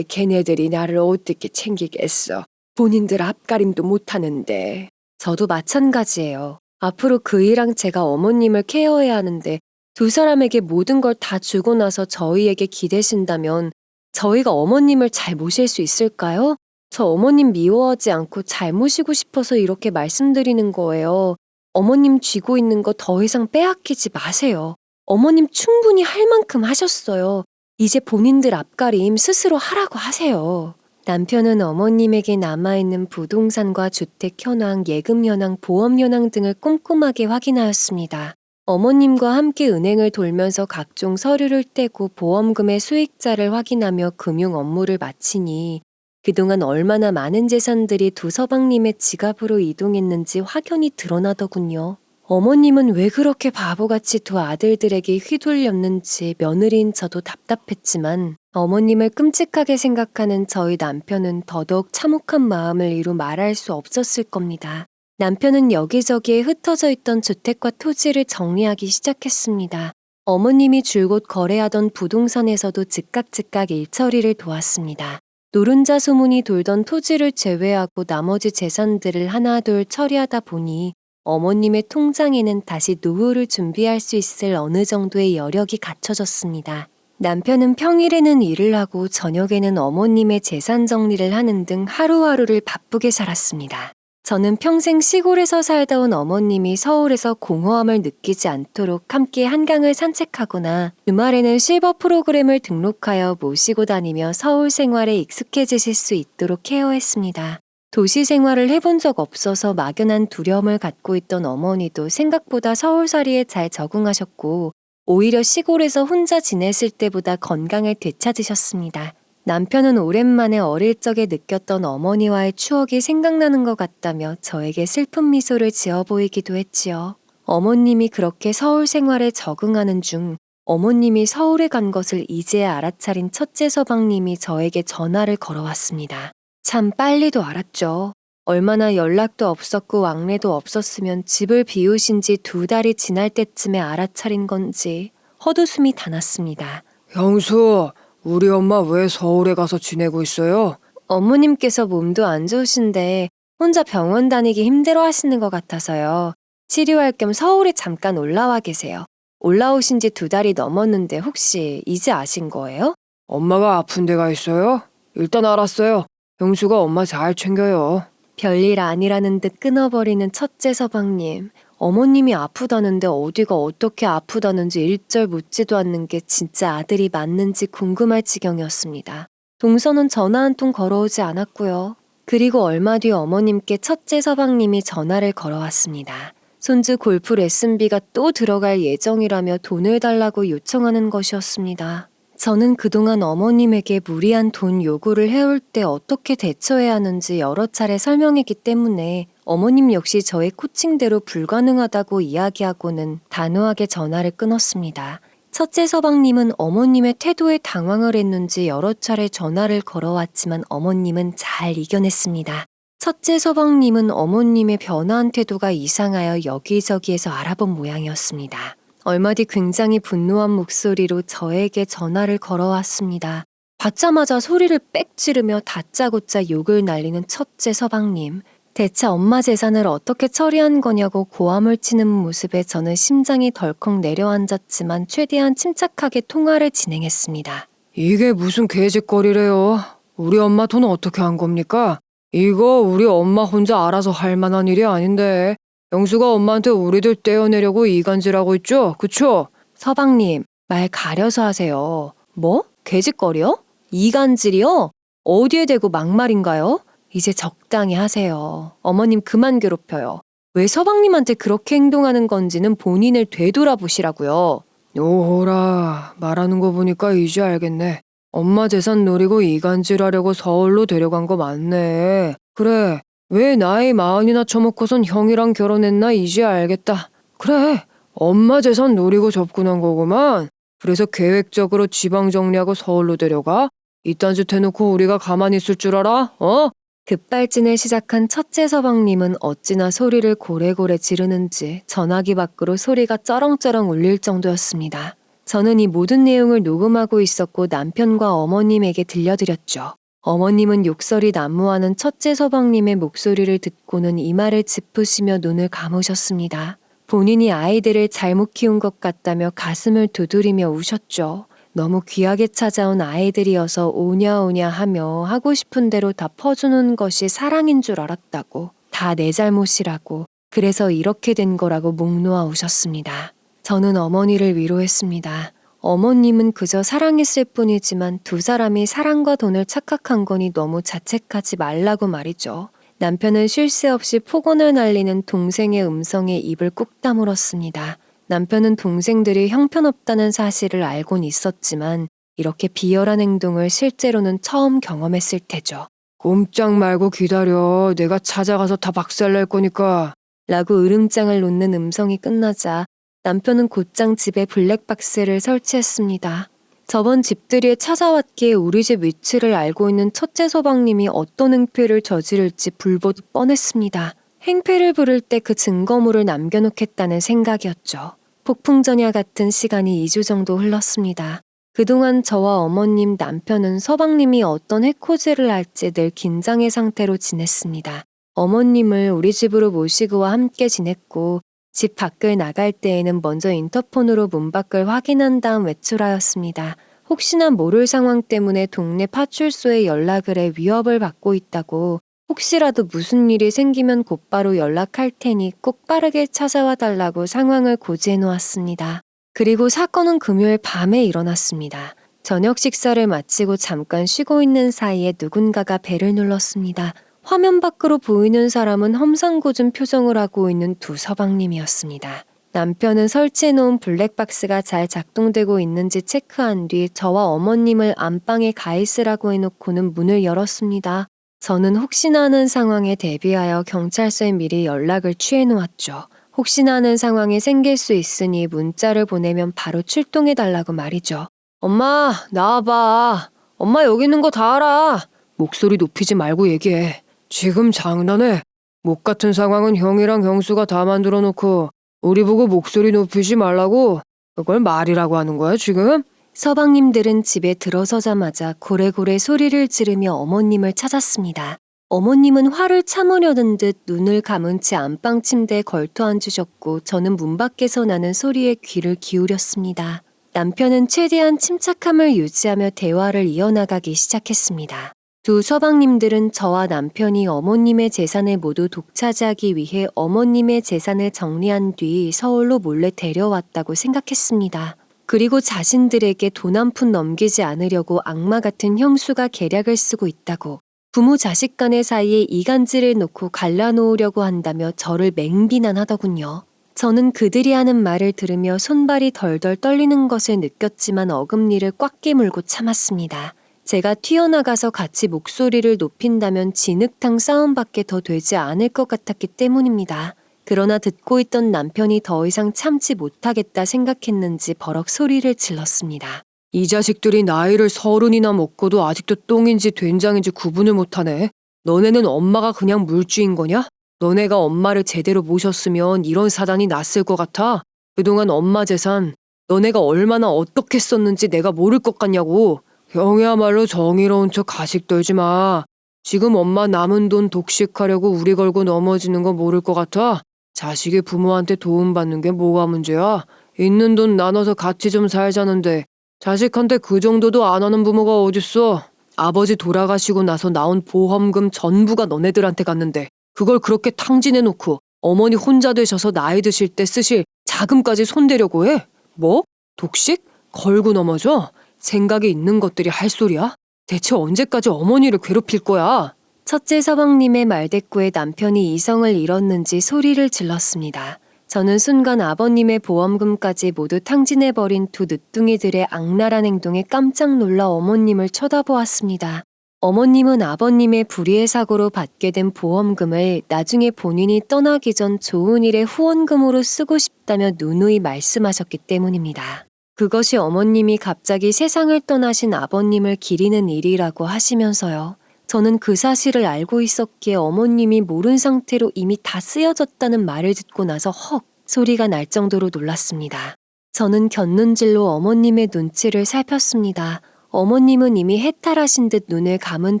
걔네들이 나를 어떻게 챙기겠어. 본인들 앞가림도 못하는데. 저도 마찬가지예요. 앞으로 그이랑 제가 어머님을 케어해야 하는데 두 사람에게 모든 걸 다 주고 나서 저희에게 기대신다면 저희가 어머님을 잘 모실 수 있을까요? 저 어머님 미워하지 않고 잘 모시고 싶어서 이렇게 말씀드리는 거예요. 어머님 쥐고 있는 거 더 이상 빼앗기지 마세요. 어머님 충분히 할 만큼 하셨어요. 이제 본인들 앞가림 스스로 하라고 하세요. 남편은 어머님에게 남아있는 부동산과 주택 현황, 예금 현황, 보험 현황 등을 꼼꼼하게 확인하였습니다. 어머님과 함께 은행을 돌면서 각종 서류를 떼고 보험금의 수익자를 확인하며 금융 업무를 마치니 그동안 얼마나 많은 재산들이 두 서방님의 지갑으로 이동했는지 확연히 드러나더군요. 어머님은 왜 그렇게 바보같이 두 아들들에게 휘둘렸는지 며느리인 저도 답답했지만 어머님을 끔찍하게 생각하는 저희 남편은 더더욱 참혹한 마음을 이루 말할 수 없었을 겁니다. 남편은 여기저기에 흩어져 있던 주택과 토지를 정리하기 시작했습니다. 어머님이 줄곧 거래하던 부동산에서도 즉각 일처리를 도왔습니다. 노른자 소문이 돌던 토지를 제외하고 나머지 재산들을 하나둘 처리하다 보니 어머님의 통장에는 다시 노후를 준비할 수 있을 어느 정도의 여력이 갖춰졌습니다. 남편은 평일에는 일을 하고 저녁에는 어머님의 재산 정리를 하는 등 하루하루를 바쁘게 살았습니다. 저는 평생 시골에서 살다 온 어머님이 서울에서 공허함을 느끼지 않도록 함께 한강을 산책하거나 주말에는 실버 프로그램을 등록하여 모시고 다니며 서울 생활에 익숙해지실 수 있도록 케어했습니다. 도시 생활을 해본 적 없어서 막연한 두려움을 갖고 있던 어머니도 생각보다 서울살이에 잘 적응하셨고 오히려 시골에서 혼자 지냈을 때보다 건강을 되찾으셨습니다. 남편은 오랜만에 어릴 적에 느꼈던 어머니와의 추억이 생각나는 것 같다며 저에게 슬픈 미소를 지어 보이기도 했지요. 어머님이 그렇게 서울 생활에 적응하는 중 어머님이 서울에 간 것을 이제야 알아차린 첫째 서방님이 저에게 전화를 걸어왔습니다. 참 빨리도 알았죠. 얼마나 연락도 없었고 왕래도 없었으면 집을 비우신 지 2달이 지날 때쯤에 알아차린 건지 헛웃음이 다 났습니다. 형수, 우리 엄마 왜 서울에 가서 지내고 있어요? 어머님께서 몸도 안 좋으신데 혼자 병원 다니기 힘들어 하시는 것 같아서요. 치료할 겸 서울에 잠깐 올라와 계세요. 올라오신 지 2달이 넘었는데 혹시 이제 아신 거예요? 엄마가 아픈 데가 있어요? 일단 알았어요. 형수가 엄마 잘 챙겨요. 별일 아니라는 듯 끊어버리는 첫째 서방님. 어머님이 아프다는데 어디가 어떻게 아프다는지 일절 묻지도 않는 게 진짜 아들이 맞는지 궁금할 지경이었습니다. 동서는 전화 한 통 걸어오지 않았고요. 그리고 얼마 뒤 어머님께 첫째 서방님이 전화를 걸어왔습니다. 손주 골프 레슨비가 또 들어갈 예정이라며 돈을 달라고 요청하는 것이었습니다. 저는 그동안 어머님에게 무리한 돈 요구를 해올 때 어떻게 대처해야 하는지 여러 차례 설명했기 때문에 어머님 역시 저의 코칭대로 불가능하다고 이야기하고는 단호하게 전화를 끊었습니다. 첫째 서방님은 어머님의 태도에 당황을 했는지 여러 차례 전화를 걸어왔지만 어머님은 잘 이겨냈습니다. 첫째 서방님은 어머님의 변화한 태도가 이상하여 여기저기에서 알아본 모양이었습니다. 얼마 뒤 굉장히 분노한 목소리로 저에게 전화를 걸어왔습니다. 받자마자 소리를 빽 지르며 다짜고짜 욕을 날리는 첫째 서방님. 대체 엄마 재산을 어떻게 처리한 거냐고 고함을 치는 모습에 저는 심장이 덜컥 내려앉았지만 최대한 침착하게 통화를 진행했습니다. 이게 무슨 개짓거리래요. 우리 엄마 돈 어떻게 한 겁니까? 이거 우리 엄마 혼자 알아서 할 만한 일이 아닌데. 영수가 엄마한테 우리들 떼어내려고 이간질하고 있죠? 그쵸? 서방님, 말 가려서 하세요. 뭐? 개짓거리요? 이간질이요? 어디에 대고 막말인가요? 이제 적당히 하세요. 어머님 그만 괴롭혀요. 왜 서방님한테 그렇게 행동하는 건지는 본인을 되돌아보시라고요. 오호라, 말하는 거 보니까 이제 알겠네. 엄마 재산 노리고 이간질하려고 서울로 데려간 거 맞네. 그래, 왜 나이 40이나 처먹고선 형이랑 결혼했나 이제 알겠다. 그래, 엄마 재산 노리고 접근한 거구만. 그래서 계획적으로 지방 정리하고 서울로 데려가? 이딴 짓 해놓고 우리가 가만히 있을 줄 알아? 어? 급발진을 시작한 첫째 서방님은 어찌나 소리를 고래고래 지르는지 전화기 밖으로 소리가 쩌렁쩌렁 울릴 정도였습니다. 저는 이 모든 내용을 녹음하고 있었고 남편과 어머님에게 들려드렸죠. 어머님은 욕설이 난무하는 첫째 서방님의 목소리를 듣고는 이마를 짚으시며 눈을 감으셨습니다. 본인이 아이들을 잘못 키운 것 같다며 가슴을 두드리며 우셨죠. 너무 귀하게 찾아온 아이들이어서 오냐오냐 하며 하고 싶은 대로 다 퍼주는 것이 사랑인 줄 알았다고, 다 내 잘못이라고, 그래서 이렇게 된 거라고 목 놓아 우셨습니다. 저는 어머니를 위로했습니다. 어머님은 그저 사랑했을 뿐이지만 두 사람이 사랑과 돈을 착각한 거니 너무 자책하지 말라고 말이죠. 남편은 쉴 새 없이 폭언을 날리는 동생의 음성에 입을 꾹 다물었습니다. 남편은 동생들이 형편없다는 사실을 알곤 있었지만 이렇게 비열한 행동을 실제로는 처음 경험했을 테죠. 꼼짝 말고 기다려. 내가 찾아가서 다 박살낼 거니까. 라고 으름장을 놓는 음성이 끝나자 남편은 곧장 집에 블랙박스를 설치했습니다. 저번 집들이에 찾아왔기에 우리 집 위치를 알고 있는 첫째 서방님이 어떤 행패를 저지를지 불보듯 뻔했습니다. 행패를 부를 때 그 증거물을 남겨놓겠다는 생각이었죠. 폭풍전야 같은 시간이 2주 정도 흘렀습니다. 그동안 저와 어머님, 남편은 서방님이 어떤 해코지를 할지 늘 긴장의 상태로 지냈습니다. 어머님을 우리 집으로 모시고와 함께 지냈고 집 밖을 나갈 때에는 먼저 인터폰으로 문 밖을 확인한 다음 외출하였습니다. 혹시나 모를 상황 때문에 동네 파출소에 연락을 해 위협을 받고 있다고, 혹시라도 무슨 일이 생기면 곧바로 연락할 테니 꼭 빠르게 찾아와 달라고 상황을 고지해 놓았습니다. 그리고 사건은 금요일 밤에 일어났습니다. 저녁 식사를 마치고 잠깐 쉬고 있는 사이에 누군가가 벨을 눌렀습니다. 화면 밖으로 보이는 사람은 험상궂은 표정을 하고 있는 두 서방님이었습니다. 남편은 설치해놓은 블랙박스가 잘 작동되고 있는지 체크한 뒤 저와 어머님을 안방에 가 있으라고 해놓고는 문을 열었습니다. 저는 혹시나 하는 상황에 대비하여 경찰서에 미리 연락을 취해놓았죠. 혹시나 하는 상황이 생길 수 있으니 문자를 보내면 바로 출동해달라고 말이죠. 엄마, 나와봐. 엄마 여기 있는 거 다 알아. 목소리 높이지 말고 얘기해. 지금 장난해? 목 같은 상황은 형이랑 형수가 다 만들어 놓고 우리 보고 목소리 높이지 말라고? 그걸 말이라고 하는 거야 지금? 서방님들은 집에 들어서자마자 고래고래 소리를 지르며 어머님을 찾았습니다. 어머님은 화를 참으려는 듯 눈을 감은 채 안방 침대에 걸터 앉으셨고 저는 문 밖에서 나는 소리에 귀를 기울였습니다. 남편은 최대한 침착함을 유지하며 대화를 이어나가기 시작했습니다. 두 서방님들은 저와 남편이 어머님의 재산을 모두 독차지하기 위해 어머님의 재산을 정리한 뒤 서울로 몰래 데려왔다고 생각했습니다. 그리고 자신들에게 돈 한 푼 넘기지 않으려고 악마 같은 형수가 계략을 쓰고 있다고, 부모 자식 간의 사이에 이간질을 놓고 갈라놓으려고 한다며 저를 맹비난하더군요. 저는 그들이 하는 말을 들으며 손발이 덜덜 떨리는 것을 느꼈지만 어금니를 꽉 깨물고 참았습니다. 제가 튀어나가서 같이 목소리를 높인다면 진흙탕 싸움밖에 더 되지 않을 것 같았기 때문입니다. 그러나 듣고 있던 남편이 더 이상 참지 못하겠다 생각했는지 버럭 소리를 질렀습니다. 이 자식들이 나이를 30이나 먹고도 아직도 똥인지 된장인지 구분을 못하네. 너네는 엄마가 그냥 물주인 거냐? 너네가 엄마를 제대로 모셨으면 이런 사단이 났을 것 같아? 그동안 엄마 재산 너네가 얼마나 어떻게 썼는지 내가 모를 것 같냐고. 형이야말로 정의로운 척 가식 떨지 마. 지금 엄마 남은 돈 독식하려고 우리 걸고 넘어지는 거 모를 것 같아? 자식이 부모한테 도움받는 게 뭐가 문제야? 있는 돈 나눠서 같이 좀 살자는데 자식한테 그 정도도 안 하는 부모가 어딨어? 아버지 돌아가시고 나서 나온 보험금 전부가 너네들한테 갔는데 그걸 그렇게 탕진해놓고 어머니 혼자 되셔서 나이 드실 때 쓰실 자금까지 손대려고 해? 뭐? 독식? 걸고 넘어져? 생각이 있는 것들이 할 소리야? 대체 언제까지 어머니를 괴롭힐 거야? 첫째 서방님의 말대꾸에 남편이 이성을 잃었는지 소리를 질렀습니다. 저는 순간 아버님의 보험금까지 모두 탕진해버린 두 늦둥이들의 악랄한 행동에 깜짝 놀라 어머님을 쳐다보았습니다. 어머님은 아버님의 불의의 사고로 받게 된 보험금을 나중에 본인이 떠나기 전 좋은 일에 후원금으로 쓰고 싶다며 누누이 말씀하셨기 때문입니다. 그것이 어머님이 갑자기 세상을 떠나신 아버님을 기리는 일이라고 하시면서요. 저는 그 사실을 알고 있었기에 어머님이 모른 상태로 이미 다 쓰여졌다는 말을 듣고 나서 헉 소리가 날 정도로 놀랐습니다. 저는 곁눈질로 어머님의 눈치를 살폈습니다. 어머님은 이미 해탈하신 듯 눈을 감은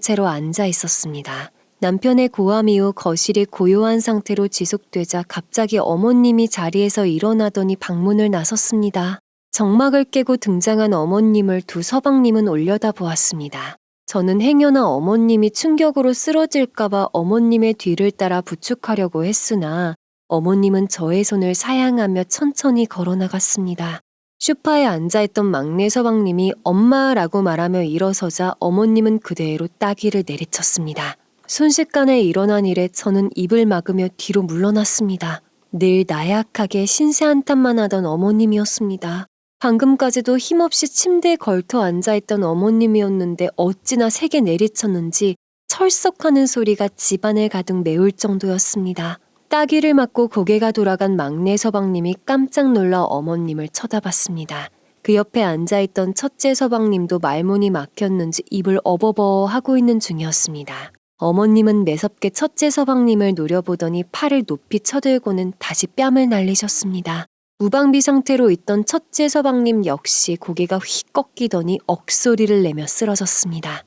채로 앉아 있었습니다. 남편의 고함 이후 거실이 고요한 상태로 지속되자 갑자기 어머님이 자리에서 일어나더니 방문을 나섰습니다. 정막을 깨고 등장한 어머님을 두 서방님은 올려다보았습니다. 저는 행여나 어머님이 충격으로 쓰러질까봐 어머님의 뒤를 따라 부축하려고 했으나 어머님은 저의 손을 사양하며 천천히 걸어나갔습니다. 소파에 앉아있던 막내 서방님이 엄마라고 말하며 일어서자 어머님은 그대로 따귀를 내리쳤습니다. 순식간에 일어난 일에 저는 입을 막으며 뒤로 물러났습니다. 늘 나약하게 신세 한탄만 하던 어머님이었습니다. 방금까지도 힘없이 침대에 걸터 앉아있던 어머님이었는데 어찌나 세게 내리쳤는지 철썩하는 소리가 집안을 가득 메울 정도였습니다. 따귀를 맞고 고개가 돌아간 막내 서방님이 깜짝 놀라 어머님을 쳐다봤습니다. 그 옆에 앉아있던 첫째 서방님도 말문이 막혔는지 입을 어버버 하고 있는 중이었습니다. 어머님은 매섭게 첫째 서방님을 노려보더니 팔을 높이 쳐들고는 다시 뺨을 날리셨습니다. 무방비 상태로 있던 첫째 서방님 역시 고개가 휙 꺾이더니 억소리를 내며 쓰러졌습니다.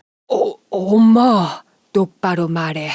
엄마, 똑바로 말해.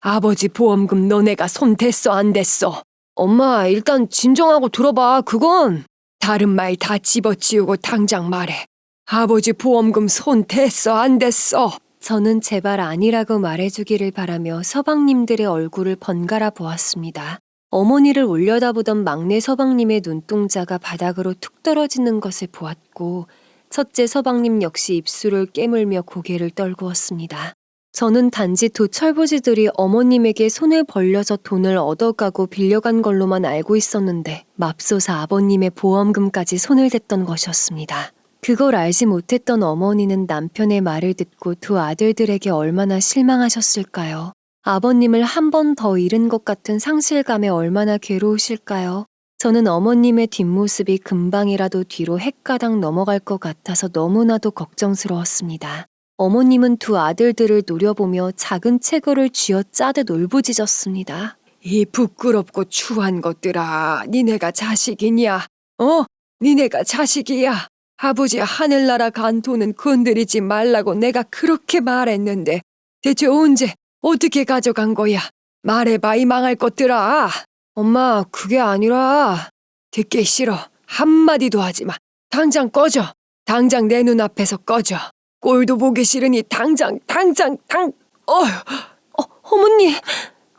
아버지 보험금 너네가 손 댔어 안 댔어? 엄마, 일단 진정하고 들어봐. 그건 다른 말 다 집어치우고 당장 말해. 아버지 보험금 손 댔어 안 댔어? 저는 제발 아니라고 말해주기를 바라며 서방님들의 얼굴을 번갈아 보았습니다. 어머니를 올려다보던 막내 서방님의 눈동자가 바닥으로 툭 떨어지는 것을 보았고 첫째 서방님 역시 입술을 깨물며 고개를 떨구었습니다. 저는 단지 두 철부지들이 어머님에게 손을 벌려서 돈을 얻어가고 빌려간 걸로만 알고 있었는데 맙소사 아버님의 보험금까지 손을 댔던 것이었습니다. 그걸 알지 못했던 어머니는 남편의 말을 듣고 두 아들들에게 얼마나 실망하셨을까요? 아버님을 한 번 더 잃은 것 같은 상실감에 얼마나 괴로우실까요? 저는 어머님의 뒷모습이 금방이라도 뒤로 헷가닥 넘어갈 것 같아서 너무나도 걱정스러웠습니다. 어머님은 두 아들들을 노려보며 작은 채거를 쥐어짜듯 울부짖었습니다. 이 부끄럽고 추한 것들아, 니네가 자식이냐? 어? 니네가 자식이야. 아버지 하늘나라 간 돈은 건드리지 말라고 내가 그렇게 말했는데 대체 언제 어떻게 가져간 거야? 말해봐 이 망할 것들아. 엄마 그게 아니라 듣기 싫어. 한마디도 하지 마. 당장 꺼져. 당장 내 눈앞에서 꺼져. 꼴도 보기 싫으니 당장 어머니!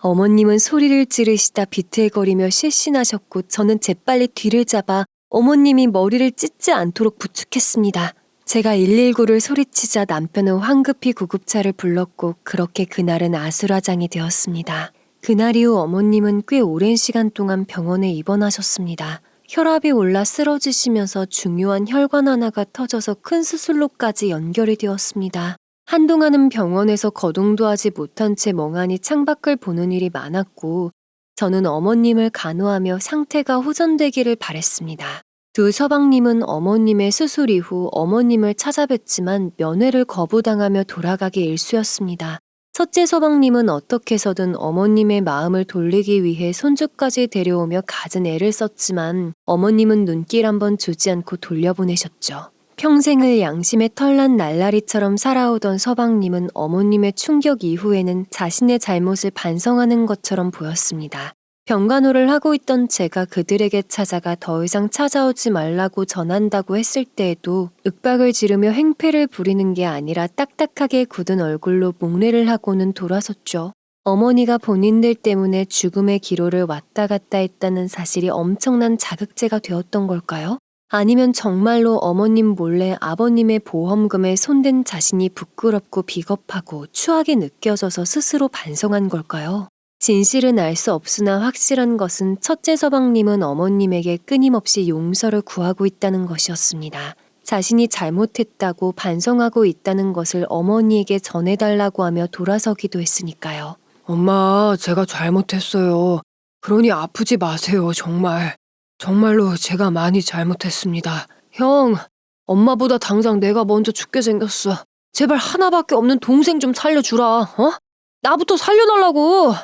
어머님은 소리를 지르시다 비틀거리며 실신하셨고 저는 재빨리 뒤를 잡아 어머님이 머리를 찢지 않도록 부축했습니다. 제가 119를 소리치자 남편은 황급히 구급차를 불렀고 그렇게 그날은 아수라장이 되었습니다. 그날 이후 어머님은 꽤 오랜 시간 동안 병원에 입원하셨습니다. 혈압이 올라 쓰러지시면서 중요한 혈관 하나가 터져서 큰 수술로까지 연결이 되었습니다. 한동안은 병원에서 거동도 하지 못한 채 멍하니 창밖을 보는 일이 많았고 저는 어머님을 간호하며 상태가 호전되기를 바랬습니다. 두 서방님은 어머님의 수술 이후 어머님을 찾아뵀지만 면회를 거부당하며 돌아가기 일쑤였습니다. 첫째 서방님은 어떻게 해서든 어머님의 마음을 돌리기 위해 손주까지 데려오며 갖은 애를 썼지만 어머님은 눈길 한번 주지 않고 돌려보내셨죠. 평생을 양심의 털난 날라리처럼 살아오던 서방님은 어머님의 충격 이후에는 자신의 잘못을 반성하는 것처럼 보였습니다. 병간호를 하고 있던 제가 그들에게 찾아가 더 이상 찾아오지 말라고 전한다고 했을 때에도 윽박을 지르며 행패를 부리는 게 아니라 딱딱하게 굳은 얼굴로 목례를 하고는 돌아섰죠. 어머니가 본인들 때문에 죽음의 기로를 왔다 갔다 했다는 사실이 엄청난 자극제가 되었던 걸까요? 아니면 정말로 어머님 몰래 아버님의 보험금에 손댄 자신이 부끄럽고 비겁하고 추하게 느껴져서 스스로 반성한 걸까요? 진실은 알 수 없으나 확실한 것은 첫째 서방님은 어머님에게 끊임없이 용서를 구하고 있다는 것이었습니다. 자신이 잘못했다고 반성하고 있다는 것을 어머니에게 전해달라고 하며 돌아서기도 했으니까요. 엄마, 제가 잘못했어요. 그러니 아프지 마세요, 정말. 정말로 제가 많이 잘못했습니다. 형, 엄마보다 당장 내가 먼저 죽게 생겼어. 제발 하나밖에 없는 동생 좀 살려주라, 어? 나부터 살려달라고!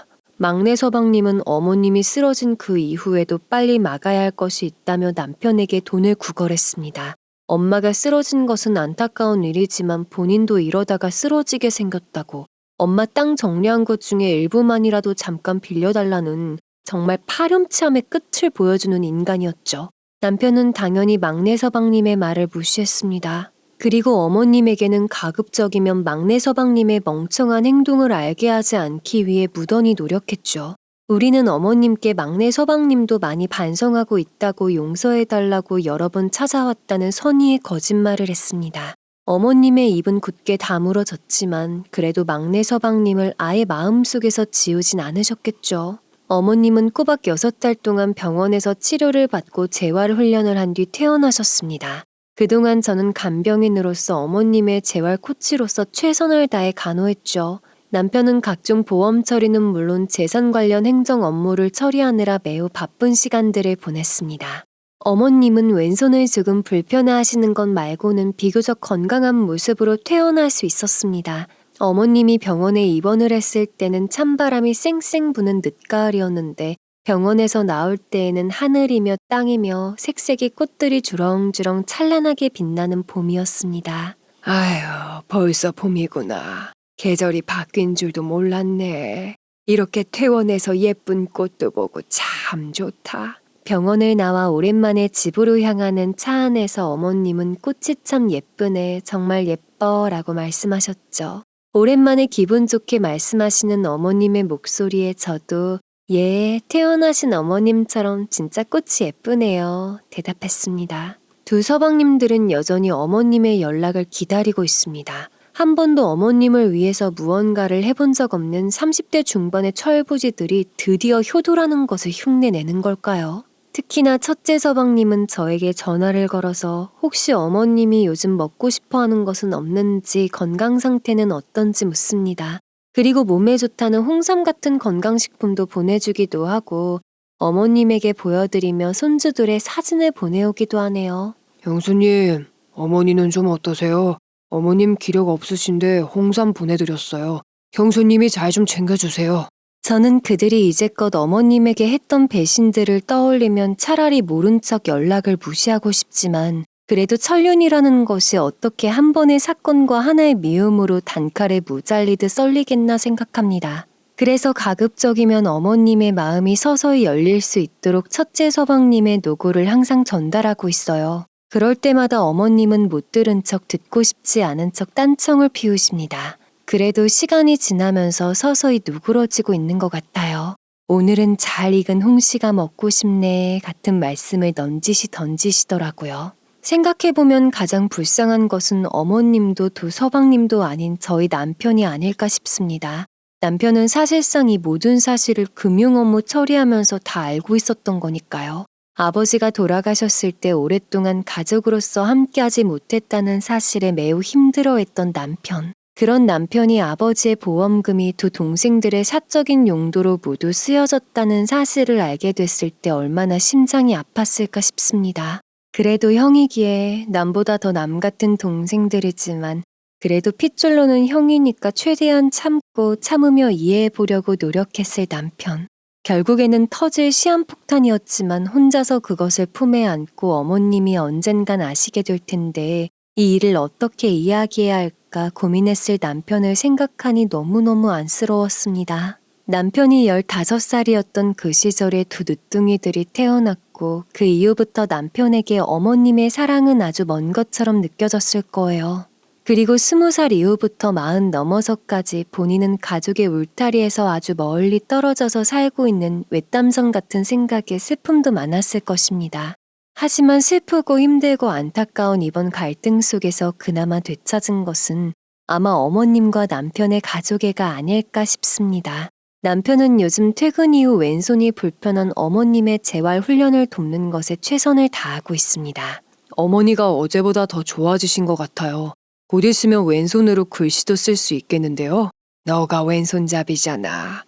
막내 서방님은 어머님이 쓰러진 그 이후에도 빨리 막아야 할 것이 있다며 남편에게 돈을 구걸했습니다. 엄마가 쓰러진 것은 안타까운 일이지만 본인도 이러다가 쓰러지게 생겼다고 엄마 땅 정리한 것 중에 일부만이라도 잠깐 빌려달라는 정말 파렴치함의 끝을 보여주는 인간이었죠. 남편은 당연히 막내 서방님의 말을 무시했습니다. 그리고 어머님에게는 가급적이면 막내 서방님의 멍청한 행동을 알게 하지 않기 위해 무던히 노력했죠. 우리는 어머님께 막내 서방님도 많이 반성하고 있다고 용서해달라고 여러 번 찾아왔다는 선의의 거짓말을 했습니다. 어머님의 입은 굳게 다물어졌지만 그래도 막내 서방님을 아예 마음속에서 지우진 않으셨겠죠. 어머님은 꼬박 6달 동안 병원에서 치료를 받고 재활훈련을 한 뒤 퇴원하셨습니다. 그동안 저는 간병인으로서 어머님의 재활 코치로서 최선을 다해 간호했죠. 남편은 각종 보험 처리는 물론 재산 관련 행정 업무를 처리하느라 매우 바쁜 시간들을 보냈습니다. 어머님은 왼손을 조금 불편해하시는 것 말고는 비교적 건강한 모습으로 퇴원할 수 있었습니다. 어머님이 병원에 입원을 했을 때는 찬바람이 쌩쌩 부는 늦가을이었는데 병원에서 나올 때에는 하늘이며 땅이며 색색의 꽃들이 주렁주렁 찬란하게 빛나는 봄이었습니다. 아휴, 벌써 봄이구나. 계절이 바뀐 줄도 몰랐네. 이렇게 퇴원해서 예쁜 꽃도 보고 참 좋다. 병원을 나와 오랜만에 집으로 향하는 차 안에서 어머님은 꽃이 참 예쁘네, 정말 예뻐 라고 말씀하셨죠. 오랜만에 기분 좋게 말씀하시는 어머님의 목소리에 저도 예, 태어나신 어머님처럼 진짜 꽃이 예쁘네요 대답했습니다. 두 서방님들은 여전히 어머님의 연락을 기다리고 있습니다. 한 번도 어머님을 위해서 무언가를 해본 적 없는 30대 중반의 철부지들이 드디어 효도라는 것을 흉내내는 걸까요? 특히나 첫째 서방님은 저에게 전화를 걸어서 혹시 어머님이 요즘 먹고 싶어 하는 것은 없는지 건강 상태는 어떤지 묻습니다. 그리고 몸에 좋다는 홍삼 같은 건강식품도 보내주기도 하고 어머님에게 보여드리며 손주들의 사진을 보내오기도 하네요. 형수님, 어머니는 좀 어떠세요? 어머님 기력 없으신데 홍삼 보내드렸어요. 형수님이 잘 좀 챙겨주세요. 저는 그들이 이제껏 어머님에게 했던 배신들을 떠올리면 차라리 모른 척 연락을 무시하고 싶지만 그래도 천륜이라는 것이 어떻게 한 번의 사건과 하나의 미움으로 단칼에 무잘리듯 썰리겠나 생각합니다. 그래서 가급적이면 어머님의 마음이 서서히 열릴 수 있도록 첫째 서방님의 노고를 항상 전달하고 있어요. 그럴 때마다 어머님은 못 들은 척 듣고 싶지 않은 척 딴청을 피우십니다. 그래도 시간이 지나면서 서서히 누그러지고 있는 것 같아요. 오늘은 잘 익은 홍시가 먹고 싶네 같은 말씀을 던지시더라고요. 생각해보면 가장 불쌍한 것은 어머님도 두 서방님도 아닌 저희 남편이 아닐까 싶습니다. 남편은 사실상 이 모든 사실을 금융 업무 처리하면서 다 알고 있었던 거니까요. 아버지가 돌아가셨을 때 오랫동안 가족으로서 함께하지 못했다는 사실에 매우 힘들어했던 남편. 그런 남편이 아버지의 보험금이 두 동생들의 사적인 용도로 모두 쓰여졌다는 사실을 알게 됐을 때 얼마나 심장이 아팠을까 싶습니다. 그래도 형이기에 남보다 더 남 같은 동생들이지만 그래도 핏줄로는 형이니까 최대한 참고 참으며 이해해보려고 노력했을 남편. 결국에는 터질 시한폭탄이었지만 혼자서 그것을 품에 안고 어머님이 언젠간 아시게 될 텐데 이 일을 어떻게 이야기해야 할까 고민했을 남편을 생각하니 너무너무 안쓰러웠습니다. 남편이 15살이었던 그 시절에 두 늦둥이들이 태어났고 그 이후부터 남편에게 어머님의 사랑은 아주 먼 것처럼 느껴졌을 거예요. 그리고 20살 이후부터 40 넘어서까지 본인은 가족의 울타리에서 아주 멀리 떨어져서 살고 있는 외딴섬 같은 생각에 슬픔도 많았을 것입니다. 하지만 슬프고 힘들고 안타까운 이번 갈등 속에서 그나마 되찾은 것은 아마 어머님과 남편의 가족애가 아닐까 싶습니다. 남편은 요즘 퇴근 이후 왼손이 불편한 어머님의 재활 훈련을 돕는 것에 최선을 다하고 있습니다. 어머니가 어제보다 더 좋아지신 것 같아요. 곧 있으면 왼손으로 글씨도 쓸 수 있겠는데요. 너가 왼손잡이잖아.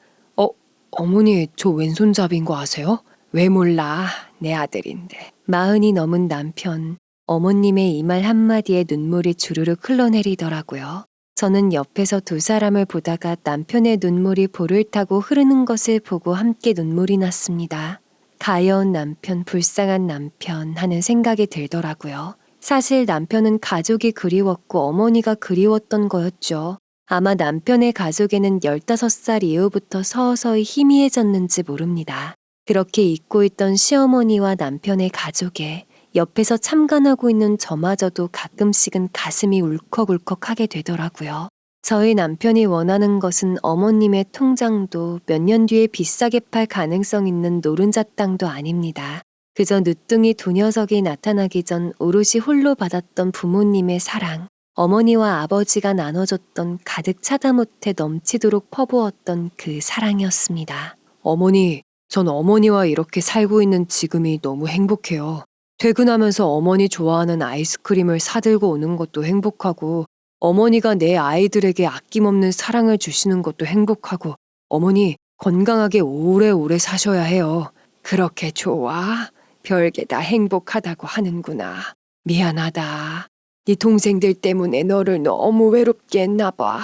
어머니 저 왼손잡이인 거 아세요? 왜 몰라? 내 아들인데. 40이 넘은 남편, 어머님의 이 말 한마디에 눈물이 주르륵 흘러내리더라고요. 저는 옆에서 두 사람을 보다가 남편의 눈물이 볼을 타고 흐르는 것을 보고 함께 눈물이 났습니다. 가여운 남편, 불쌍한 남편 하는 생각이 들더라고요. 사실 남편은 가족이 그리웠고 어머니가 그리웠던 거였죠. 아마 남편의 가족에는 15살 이후부터 서서히 희미해졌는지 모릅니다. 그렇게 잊고 있던 시어머니와 남편의 가족에 옆에서 참관하고 있는 저마저도 가끔씩은 가슴이 울컥울컥하게 되더라고요. 저희 남편이 원하는 것은 어머님의 통장도 몇 년 뒤에 비싸게 팔 가능성 있는 노른자 땅도 아닙니다. 그저 늦둥이 두 녀석이 나타나기 전 오롯이 홀로 받았던 부모님의 사랑, 어머니와 아버지가 나눠줬던 가득 차다 못해 넘치도록 퍼부었던 그 사랑이었습니다. 어머니, 전 어머니와 이렇게 살고 있는 지금이 너무 행복해요. 퇴근하면서 어머니 좋아하는 아이스크림을 사들고 오는 것도 행복하고 어머니가 내 아이들에게 아낌없는 사랑을 주시는 것도 행복하고 어머니 건강하게 오래오래 사셔야 해요. 그렇게 좋아? 별게 다 행복하다고 하는구나. 미안하다. 네 동생들 때문에 너를 너무 외롭게 했나 봐.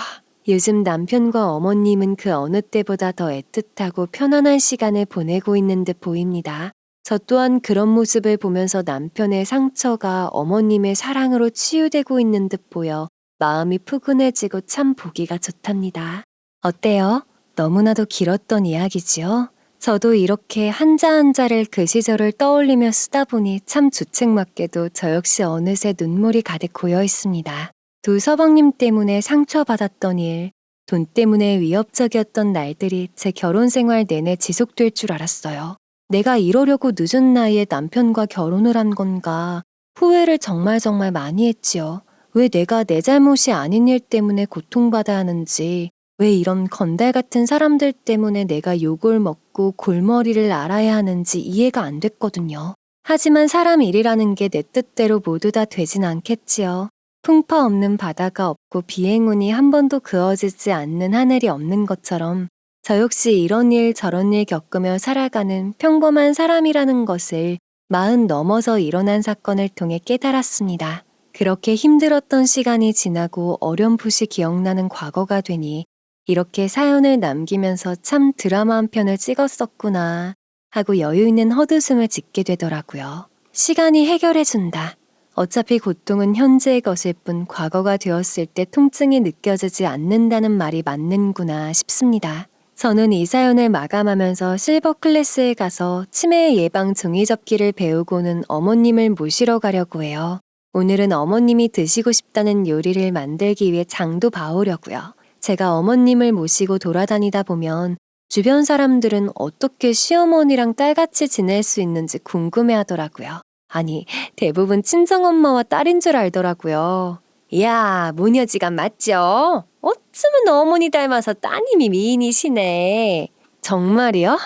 요즘 남편과 어머님은 그 어느 때보다 더 애틋하고 편안한 시간을 보내고 있는 듯 보입니다. 저 또한 그런 모습을 보면서 남편의 상처가 어머님의 사랑으로 치유되고 있는 듯 보여 마음이 푸근해지고 참 보기가 좋답니다. 어때요? 너무나도 길었던 이야기지요? 저도 이렇게 한자 한자를 그 시절을 떠올리며 쓰다 보니 참 주책맞게도 저 역시 어느새 눈물이 가득 고여 있습니다. 두 서방님 때문에 상처받았던 일, 돈 때문에 위협적이었던 날들이 제 결혼 생활 내내 지속될 줄 알았어요. 내가 이러려고 늦은 나이에 남편과 결혼을 한 건가 후회를 정말 많이 했지요. 왜 내가 내 잘못이 아닌 일 때문에 고통받아야 하는지, 왜 이런 건달 같은 사람들 때문에 내가 욕을 먹고 골머리를 앓아야 하는지 이해가 안 됐거든요. 하지만 사람 일이라는 게 내 뜻대로 모두 다 되진 않겠지요. 풍파 없는 바다가 없고 비행운이 한 번도 그어지지 않는 하늘이 없는 것처럼 저 역시 이런 일 저런 일 겪으며 살아가는 평범한 사람이라는 것을 40 넘어서 일어난 사건을 통해 깨달았습니다. 그렇게 힘들었던 시간이 지나고 어렴풋이 기억나는 과거가 되니 이렇게 사연을 남기면서 참 드라마 한 편을 찍었었구나 하고 여유 있는 헛웃음을 짓게 되더라고요. 시간이 해결해준다. 어차피 고통은 현재의 것일 뿐 과거가 되었을 때 통증이 느껴지지 않는다는 말이 맞는구나 싶습니다. 저는 이 사연을 마감하면서 실버 클래스에 가서 치매 예방 종이접기를 배우고는 어머님을 모시러 가려고 해요. 오늘은 어머님이 드시고 싶다는 요리를 만들기 위해 장도 봐오려고요. 제가 어머님을 모시고 돌아다니다 보면 주변 사람들은 어떻게 시어머니랑 딸같이 지낼 수 있는지 궁금해하더라고요. 아니, 대부분 친정엄마와 딸인 줄 알더라고요. 이야, 모녀지간 맞죠? 어쩌면 어머니 닮아서 따님이 미인이시네. 정말이요?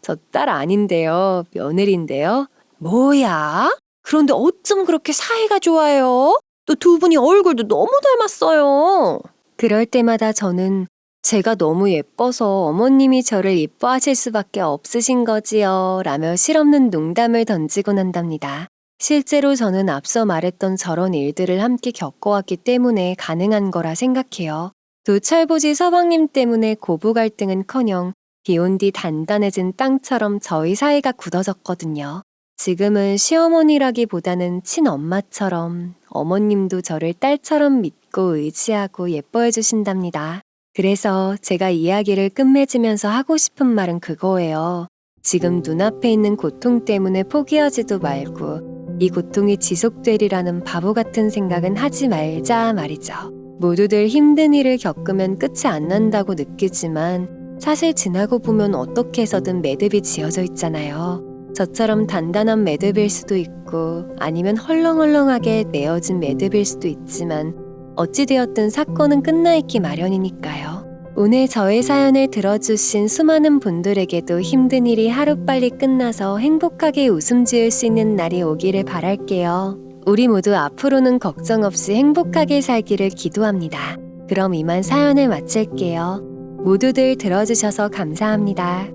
저 딸 아닌데요. 며느리인데요. 뭐야? 그런데 어쩜 그렇게 사이가 좋아요? 또 두 분이 얼굴도 너무 닮았어요. 그럴 때마다 저는 제가 너무 예뻐서 어머님이 저를 예뻐하실 수밖에 없으신 거지요 라며 실없는 농담을 던지곤 한답니다. 실제로 저는 앞서 말했던 저런 일들을 함께 겪어왔기 때문에 가능한 거라 생각해요. 두 철부지 서방님 때문에 고부 갈등은커녕 비온 뒤 단단해진 땅처럼 저희 사이가 굳어졌거든요. 지금은 시어머니라기보다는 친엄마처럼 어머님도 저를 딸처럼 믿고 의지하고 예뻐해 주신답니다. 그래서 제가 이야기를 끝맺으면서 하고 싶은 말은 그거예요. 지금 눈앞에 있는 고통 때문에 포기하지도 말고 이 고통이 지속되리라는 바보 같은 생각은 하지 말자 말이죠. 모두들 힘든 일을 겪으면 끝이 안 난다고 느끼지만 사실 지나고 보면 어떻게 해서든 매듭이 지어져 있잖아요. 저처럼 단단한 매듭일 수도 있고 아니면 헐렁헐렁하게 메어진 매듭일 수도 있지만 어찌되었든 사건은 끝나있기 마련이니까요. 오늘 저의 사연을 들어주신 수많은 분들에게도 힘든 일이 하루빨리 끝나서 행복하게 웃음 지을 수 있는 날이 오기를 바랄게요. 우리 모두 앞으로는 걱정 없이 행복하게 살기를 기도합니다. 그럼 이만 사연을 마칠게요. 모두들 들어주셔서 감사합니다.